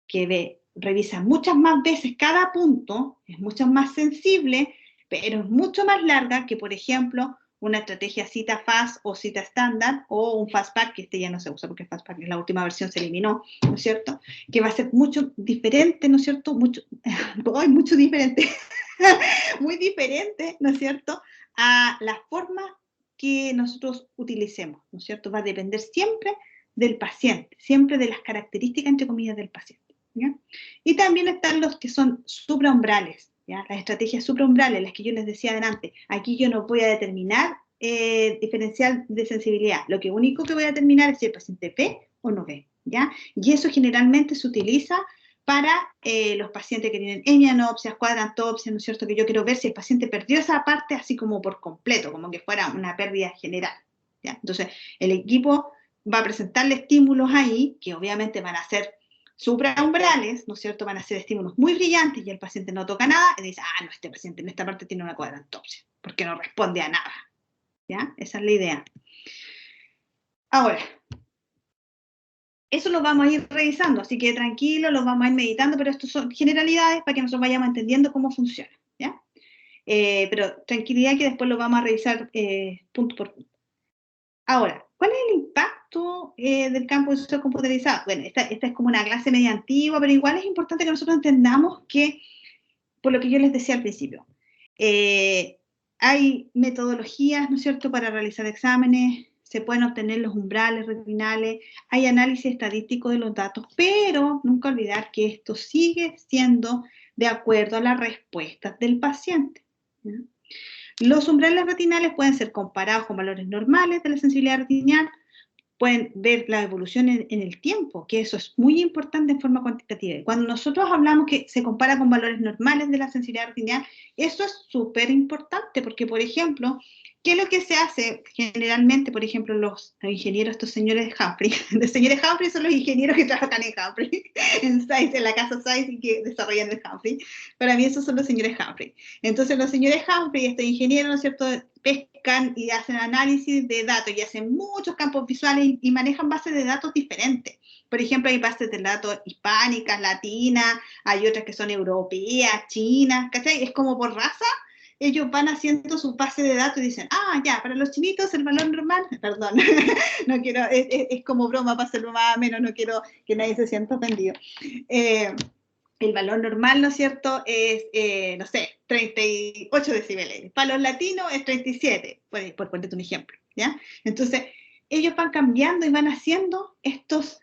que revisa muchas más veces cada punto, es mucho más sensible, pero es mucho más larga que, por ejemplo, una estrategia cita fast o cita estándar o un fastback, que este ya no se usa porque fastback en la última versión se eliminó, ¿no es cierto? Que va a ser mucho diferente, ¿no es cierto? Mucho diferente, muy diferente, ¿no es cierto? A la forma que nosotros utilicemos, ¿no es cierto? Va a depender siempre del paciente, siempre de las características, entre comillas, del paciente. ¿Ya? Y también están los que son supraumbrales, ¿ya? Las estrategias supraumbrales, las que yo les decía adelante. Aquí yo no voy a determinar diferencial de sensibilidad. Lo que único que voy a determinar es si el paciente ve o no ve, ¿ya? Y eso generalmente se utiliza para los pacientes que tienen hemianopsias, cuadrantopsias, ¿no es cierto? Que yo quiero ver si el paciente perdió esa parte así como por completo, como que fuera una pérdida general, ¿ya? Entonces, el equipo va a presentarle estímulos ahí, que obviamente van a ser supraumbrales, ¿no es cierto? Van a ser estímulos muy brillantes y el paciente no toca nada y dice, no, este paciente en esta parte tiene una cuadrantopsia, porque no responde a nada, ¿ya? Esa es la idea. Ahora, eso lo vamos a ir revisando, así que tranquilo, lo vamos a ir meditando, pero estos son generalidades para que nosotros vayamos entendiendo cómo funciona, ¿ya? Pero tranquilidad que después lo vamos a revisar punto por punto. Ahora, ¿cuál es el impacto del campo visual computarizado? Bueno, esta es como una clase media antigua, pero igual es importante que nosotros entendamos que, por lo que yo les decía al principio, hay metodologías, ¿no es cierto?, para realizar exámenes, se pueden obtener los umbrales retinales, hay análisis estadístico de los datos, pero nunca olvidar que esto sigue siendo de acuerdo a las respuestas del paciente, ¿ya? Los umbrales retinales pueden ser comparados con valores normales de la sensibilidad retinal, pueden ver la evolución en el tiempo, que eso es muy importante en forma cuantitativa. Cuando nosotros hablamos que se compara con valores normales de la sensibilidad retinal, eso es súper importante, porque, por ejemplo, ¿qué es lo que se hace generalmente? Por ejemplo, los ingenieros, estos señores de Humphrey, los señores Humphrey son los ingenieros que trabajan en Humphrey, en SAIS, en la casa SAIS y que desarrollan el Humphrey. Para mí esos son los señores Humphrey. Entonces los señores Humphrey, estos ingenieros, ¿no es cierto?, pescan y hacen análisis de datos y hacen muchos campos visuales y manejan bases de datos diferentes. Por ejemplo, hay bases de datos hispánicas, latinas, hay otras que son europeas, chinas, ¿cachai? Es como por raza ellos van haciendo su base de datos y dicen, ah, ya, para los chinitos el valor normal, perdón, no quiero, es como broma para hacerlo más o menos, no quiero que nadie se sienta ofendido. El valor normal, ¿no es cierto?, es, no sé, 38 decibeles. Para los latinos es 37, por ponerte un ejemplo, ¿ya? Entonces, ellos van cambiando y van haciendo estos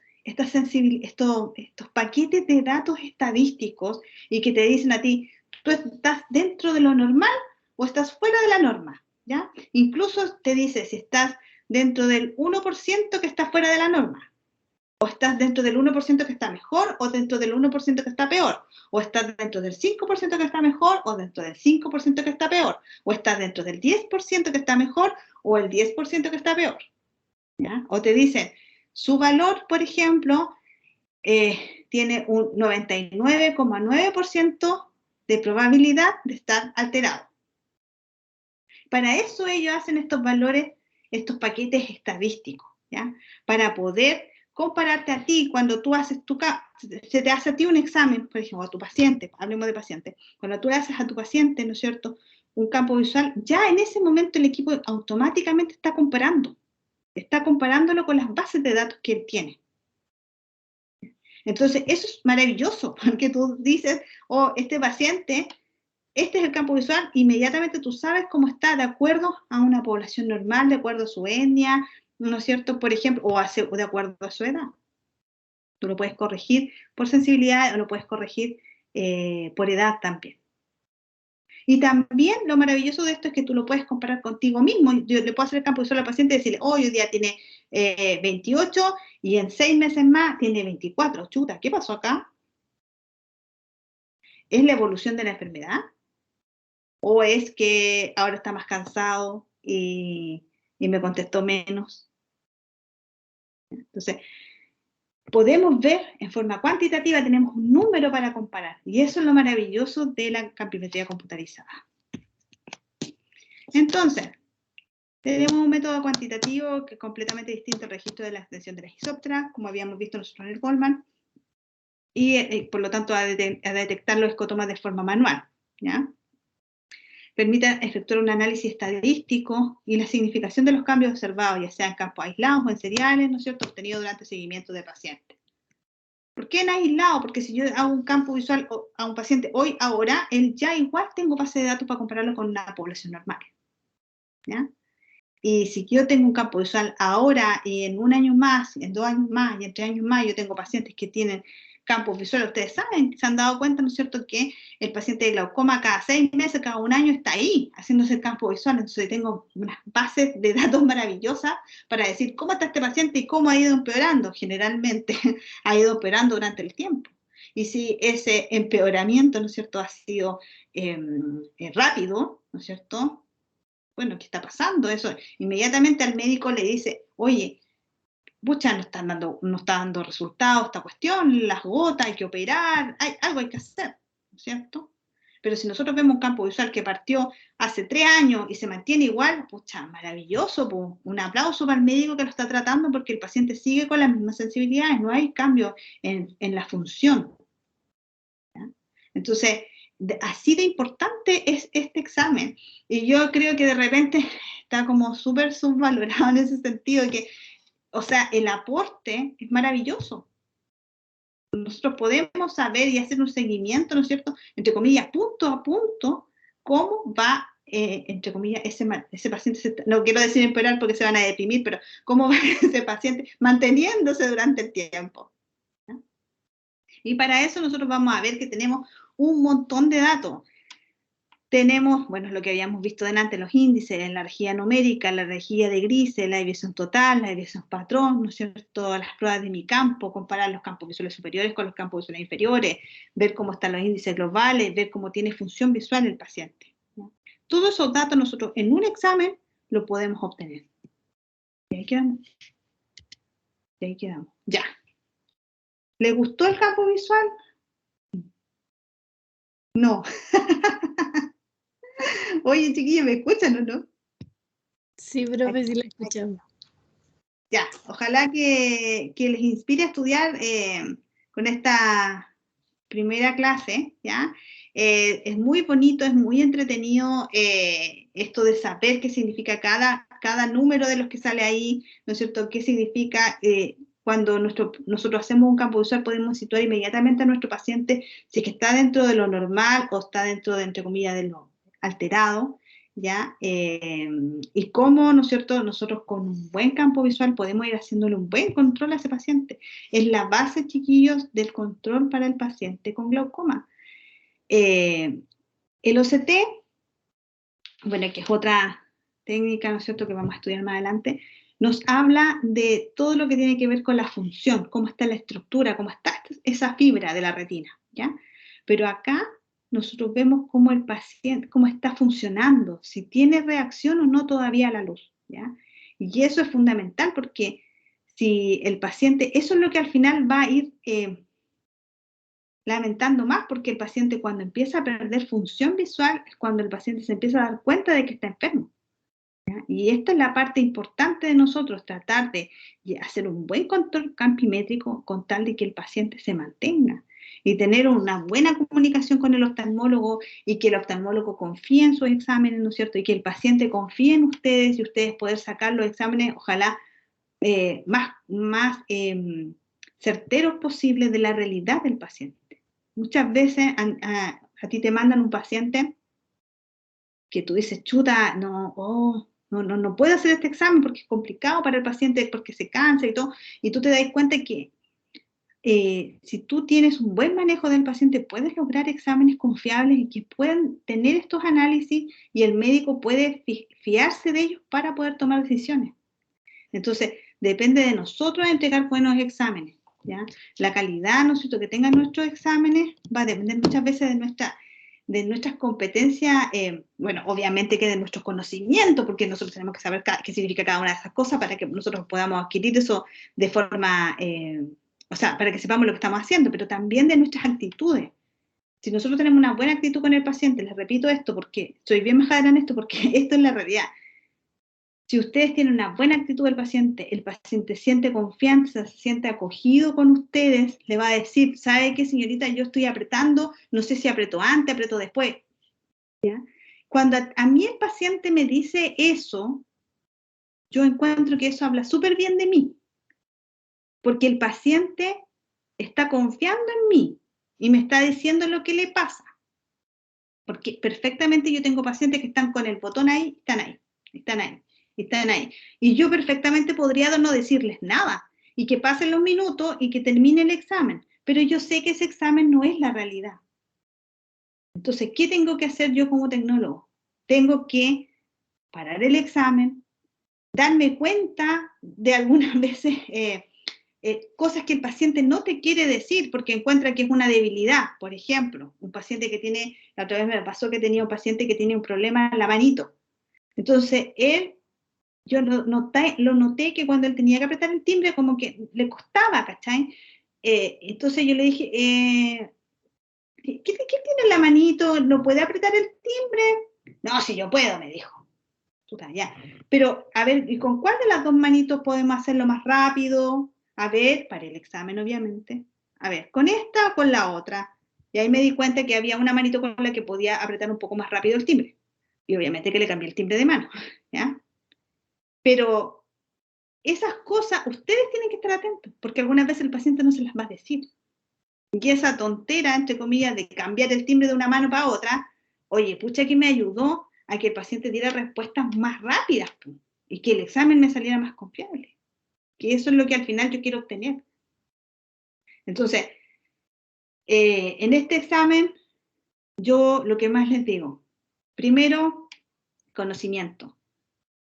paquetes de datos estadísticos y que te dicen a ti, tú estás dentro de lo normal o estás fuera de la norma, ¿ya? Incluso te dice si estás dentro del 1% que está fuera de la norma, o estás dentro del 1% que está mejor, o dentro del 1% que está peor, o estás dentro del 5% que está mejor, o dentro del 5% que está peor, o estás dentro del 10% que está mejor, o el 10% que está peor, ¿ya? O te dicen, su valor, por ejemplo, tiene un 99,9% de probabilidad de estar alterado. Para eso ellos hacen estos valores, estos paquetes estadísticos, ¿ya? Para poder compararte a ti cuando tú haces se te hace a ti un examen, por ejemplo, a tu paciente, hablemos de paciente, cuando tú le haces a tu paciente, ¿no es cierto?, un campo visual, ya en ese momento el equipo automáticamente está comparándolo con las bases de datos que él tiene. Entonces, eso es maravilloso, porque tú dices, oh, este paciente, este es el campo visual, inmediatamente tú sabes cómo está de acuerdo a una población normal, de acuerdo a su etnia, ¿no es cierto?, por ejemplo, o de acuerdo a su edad. Tú lo puedes corregir por sensibilidad o lo puedes corregir por edad también. Y también lo maravilloso de esto es que tú lo puedes comparar contigo mismo. Yo le puedo hacer el campo visual al paciente y decirle, oh, hoy día tiene 28 y en 6 meses más tiene 24. Chuta, ¿qué pasó acá? ¿Es la evolución de la enfermedad? ¿O es que ahora está más cansado y me contestó menos? Entonces, podemos ver en forma cuantitativa, tenemos un número para comparar. Y eso es lo maravilloso de la campimetría computarizada. Entonces, tenemos un método cuantitativo que es completamente distinto al registro de la extensión de la isóptera, como habíamos visto nosotros en el Goldman, y por lo tanto a detectar los escotomas de forma manual, ¿ya? Permite efectuar un análisis estadístico y la significación de los cambios observados, ya sea en campos aislados o en seriales, ¿no es cierto?, obtenidos durante el seguimiento de pacientes. ¿Por qué en aislado? Porque si yo hago un campo visual a un paciente hoy, ahora, él ya igual tengo base de datos para compararlo con una población normal, ¿ya? Y si yo tengo un campo visual ahora y en un año más, en 2 años más y en 3 años más, yo tengo pacientes que tienen campos visuales, ustedes saben, se han dado cuenta, ¿no es cierto?, que el paciente de glaucoma cada 6 meses, cada 1 año está ahí, haciéndose el campo visual. Entonces tengo unas bases de datos maravillosas para decir cómo está este paciente y cómo ha ido empeorando. Generalmente ha ido empeorando durante el tiempo. Y si ese empeoramiento, ¿no es cierto?, ha sido rápido, ¿no es cierto?, bueno, ¿qué está pasando? Eso inmediatamente al médico le dice, oye, pucha, no está dando resultados esta cuestión, las gotas, hay que operar, algo hay que hacer, ¿no es cierto? Pero si nosotros vemos un campo visual que partió hace 3 años y se mantiene igual, pucha, maravilloso, pues, un aplauso para el médico que lo está tratando porque el paciente sigue con las mismas sensibilidades, no hay cambio en la función, ¿ya? Entonces, así de importante es este examen. Y yo creo que de repente está como súper subvalorado en ese sentido, que, o sea, el aporte es maravilloso. Nosotros podemos saber y hacer un seguimiento, ¿no es cierto?, entre comillas, punto a punto, cómo va, entre comillas, ese paciente, no quiero decir empeorar porque se van a deprimir, pero cómo va ese paciente manteniéndose durante el tiempo, ¿no? Y para eso nosotros vamos a ver que tenemos un montón de datos. Tenemos, bueno, lo que habíamos visto delante, los índices, la energía numérica, la energía de grises, la desviación total, la desviación patrón, ¿no es cierto?, las pruebas de mi campo, comparar los campos visuales superiores con los campos visuales inferiores, ver cómo están los índices globales, ver cómo tiene función visual el paciente, ¿no? Todos esos datos nosotros en un examen lo podemos obtener. Y ahí quedamos. Y ahí quedamos. Ya. ¿Le gustó el campo visual? No. Oye, chiquillos, ¿me escuchan o no? Sí, profe, sí la escuchamos. Ya, ojalá que les inspire a estudiar con esta primera clase, ¿ya? Es muy bonito, es muy entretenido esto de saber qué significa cada número de los que sale ahí, ¿no es cierto? ¿Qué significa? Cuando nosotros hacemos un campo visual podemos situar inmediatamente a nuestro paciente si es que está dentro de lo normal o está dentro de, entre comillas, de lo alterado, ¿ya? Y cómo, ¿no es cierto?, nosotros con un buen campo visual podemos ir haciéndole un buen control a ese paciente. Es la base, chiquillos, del control para el paciente con glaucoma. El OCT, bueno, que es otra técnica, ¿no es cierto?, que vamos a estudiar más adelante, nos habla de todo lo que tiene que ver con la función, cómo está la estructura, cómo está esa fibra de la retina, ¿ya? Pero acá nosotros vemos cómo el paciente, cómo está funcionando, si tiene reacción o no todavía a la luz, ¿ya? Y eso es fundamental porque si el paciente, eso es lo que al final va a ir lamentando más, porque el paciente cuando empieza a perder función visual es cuando el paciente se empieza a dar cuenta de que está enfermo. ¿Ya? Y esta es la parte importante de nosotros, tratar de hacer un buen control campimétrico con tal de que el paciente se mantenga y tener una buena comunicación con el oftalmólogo y que el oftalmólogo confíe en sus exámenes, ¿no es cierto? Y que el paciente confíe en ustedes y ustedes poder sacar los exámenes, ojalá más certeros posibles de la realidad del paciente. Muchas veces a ti te mandan un paciente que tú dices, chuta, no puedo hacer este examen porque es complicado para el paciente, porque se cansa y todo, y tú te das cuenta que si tú tienes un buen manejo del paciente, puedes lograr exámenes confiables y que puedan tener estos análisis y el médico puede fiarse de ellos para poder tomar decisiones. Entonces, depende de nosotros entregar buenos exámenes, ¿ya? La calidad, ¿no es cierto?, que tengan nuestros exámenes va a depender muchas veces de nuestras competencias, bueno, obviamente que de nuestros conocimientos, porque nosotros tenemos que saber qué significa cada una de esas cosas para que nosotros podamos adquirir eso de forma, o sea, para que sepamos lo que estamos haciendo, pero también de nuestras actitudes. Si nosotros tenemos una buena actitud con el paciente, les repito esto porque soy bien majadera en esto, porque esto es la realidad. Si ustedes tienen una buena actitud del paciente, el paciente siente confianza, se siente acogido con ustedes, le va a decir, ¿sabe qué, señorita? Yo estoy apretando, no sé si apretó antes, apretó después. ¿Ya? Cuando a mí el paciente me dice eso, yo encuentro que eso habla súper bien de mí, porque el paciente está confiando en mí y me está diciendo lo que le pasa. Porque perfectamente yo tengo pacientes que están con el botón ahí, están ahí, están ahí. Están ahí. Y yo perfectamente podría no decirles nada y que pasen los minutos y que termine el examen, pero yo sé que ese examen no es la realidad. Entonces, ¿qué tengo que hacer yo como tecnólogo? Tengo que parar el examen, darme cuenta de algunas veces cosas que el paciente no te quiere decir porque encuentra que es una debilidad. Por ejemplo, un paciente que tiene, la otra vez me pasó que tenía un paciente que tiene un problema en la manito. Entonces, yo lo noté que cuando él tenía que apretar el timbre, como que le costaba, ¿cachai? Entonces yo le dije, ¿qué tiene en la manito? ¿No puede apretar el timbre? No, si yo puedo, me dijo. Puta, ya. Pero, a ver, ¿y con cuál de las dos manitos podemos hacerlo más rápido? A ver, para el examen, obviamente. A ver, ¿con esta o con la otra? Y ahí me di cuenta que había una manito con la que podía apretar un poco más rápido el timbre. Y obviamente que le cambié el timbre de mano, ¿ya? Pero esas cosas, ustedes tienen que estar atentos, porque algunas veces el paciente no se las va a decir. Y esa tontera, entre comillas, de cambiar el timbre de una mano para otra, oye, pucha que me ayudó a que el paciente diera respuestas más rápidas y que el examen me saliera más confiable. Que eso es lo que al final yo quiero obtener. Entonces, en este examen, yo lo que más les digo, primero, conocimiento.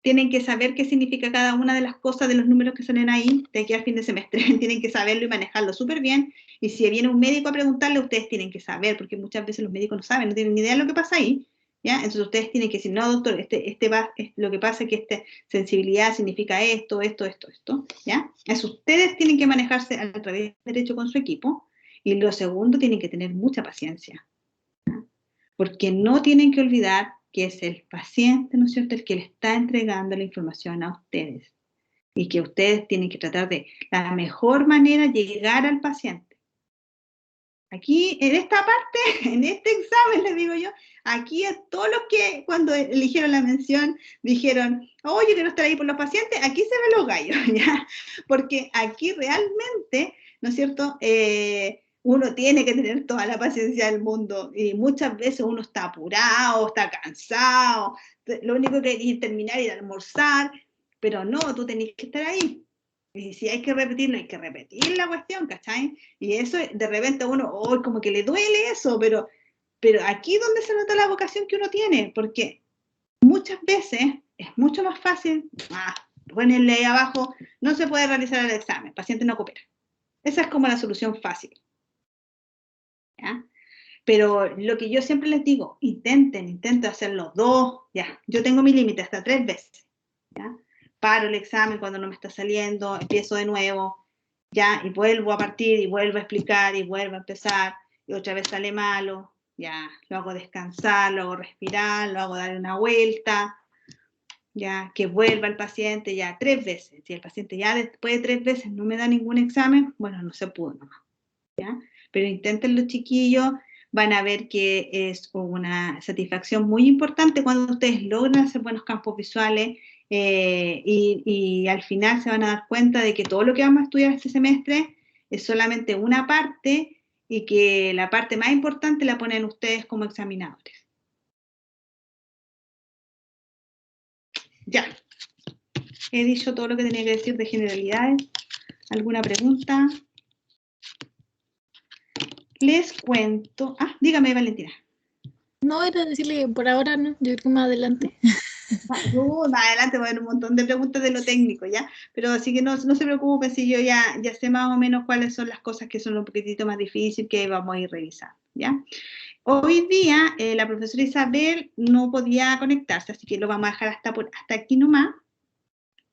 Tienen que saber qué significa cada una de las cosas de los números que salen ahí de aquí al fin de semestre. Tienen que saberlo y manejarlo súper bien. Y si viene un médico a preguntarle, ustedes tienen que saber, porque muchas veces los médicos no saben, no tienen ni idea de lo que pasa ahí. ¿Ya? Entonces ustedes tienen que decir, no, doctor, lo que pasa es que sensibilidad significa esto. ¿Ya? Eso ustedes tienen que manejarse al revés derecho con su equipo. Y lo segundo, tienen que tener mucha paciencia. ¿Ya? Porque no tienen que olvidar que es el paciente, ¿no es cierto?, el que le está entregando la información a ustedes. Y que ustedes tienen que tratar de la mejor manera llegar al paciente. Aquí, en esta parte, en este examen, les digo yo, aquí a todos los que cuando eligieron la mención dijeron, oh, yo quiero estar ahí por los pacientes, aquí se ven los gallos, ¿ya? Porque aquí realmente, ¿no es cierto?, uno tiene que tener toda la paciencia del mundo y muchas veces uno está apurado, está cansado, lo único que hay es terminar y almorzar, pero no, tú tenés que estar ahí. Y si hay que repetir, no hay que repetir la cuestión, ¿cachai? Y eso, de repente a uno, oh, como que le duele eso, pero aquí es donde se nota la vocación que uno tiene, porque muchas veces es mucho más fácil, ponerle ahí abajo, no se puede realizar el examen, el paciente no coopera. Esa es como la solución fácil. ¿Ya? Pero lo que yo siempre les digo, intenten hacerlo 2, ya. Yo tengo mi límite hasta 3 veces, ¿ya? Paro el examen cuando no me está saliendo, empiezo de nuevo, ya, y vuelvo a partir, y vuelvo a explicar, y vuelvo a empezar, y otra vez sale malo, ya, lo hago descansar, lo hago respirar, lo hago dar una vuelta, ya, que vuelva el paciente, ya, 3 veces. Si el paciente ya después de 3 veces no me da ningún examen, bueno, no se pudo nomás, ¿ya? Pero intenten los chiquillos, van a ver que es una satisfacción muy importante cuando ustedes logran hacer buenos campos visuales y al final se van a dar cuenta de que todo lo que vamos a estudiar este semestre es solamente una parte y que la parte más importante la ponen ustedes como examinadores. Ya, he dicho todo lo que tenía que decir de generalidades. ¿Alguna pregunta? Les cuento. Dígame, Valentina. No, era decirle que por ahora no, yo creo que más adelante. Más adelante va a haber un montón de preguntas de lo técnico, ¿ya? Pero así que no se preocupen si yo ya sé más o menos cuáles son las cosas que son un poquitito más difíciles que vamos a ir revisando, ¿ya? Hoy día la profesora Isabel no podía conectarse, así que lo vamos a dejar hasta aquí nomás.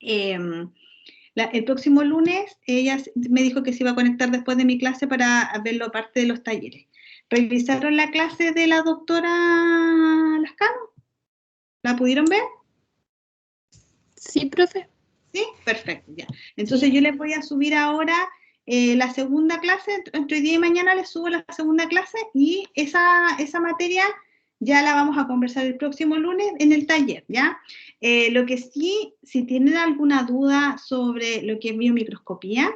El próximo lunes ella me dijo que se iba a conectar después de mi clase para verlo parte de los talleres. ¿Revisaron la clase de la doctora Lascano? ¿La pudieron ver? Sí, profe. ¿Sí? Perfecto, ya. Entonces yo les voy a subir ahora la segunda clase, entre hoy día y mañana les subo la segunda clase y esa materia ya la vamos a conversar el próximo lunes en el taller, ¿ya? Lo que sí, si tienen alguna duda sobre lo que es biomicroscopía,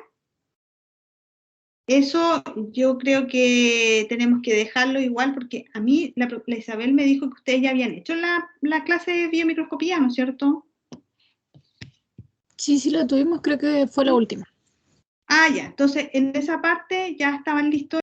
eso yo creo que tenemos que dejarlo igual porque a mí la Isabel me dijo que ustedes ya habían hecho la clase de biomicroscopía, ¿no es cierto? Sí, lo tuvimos, creo que fue la última. Ya, entonces en esa parte ya estaban listos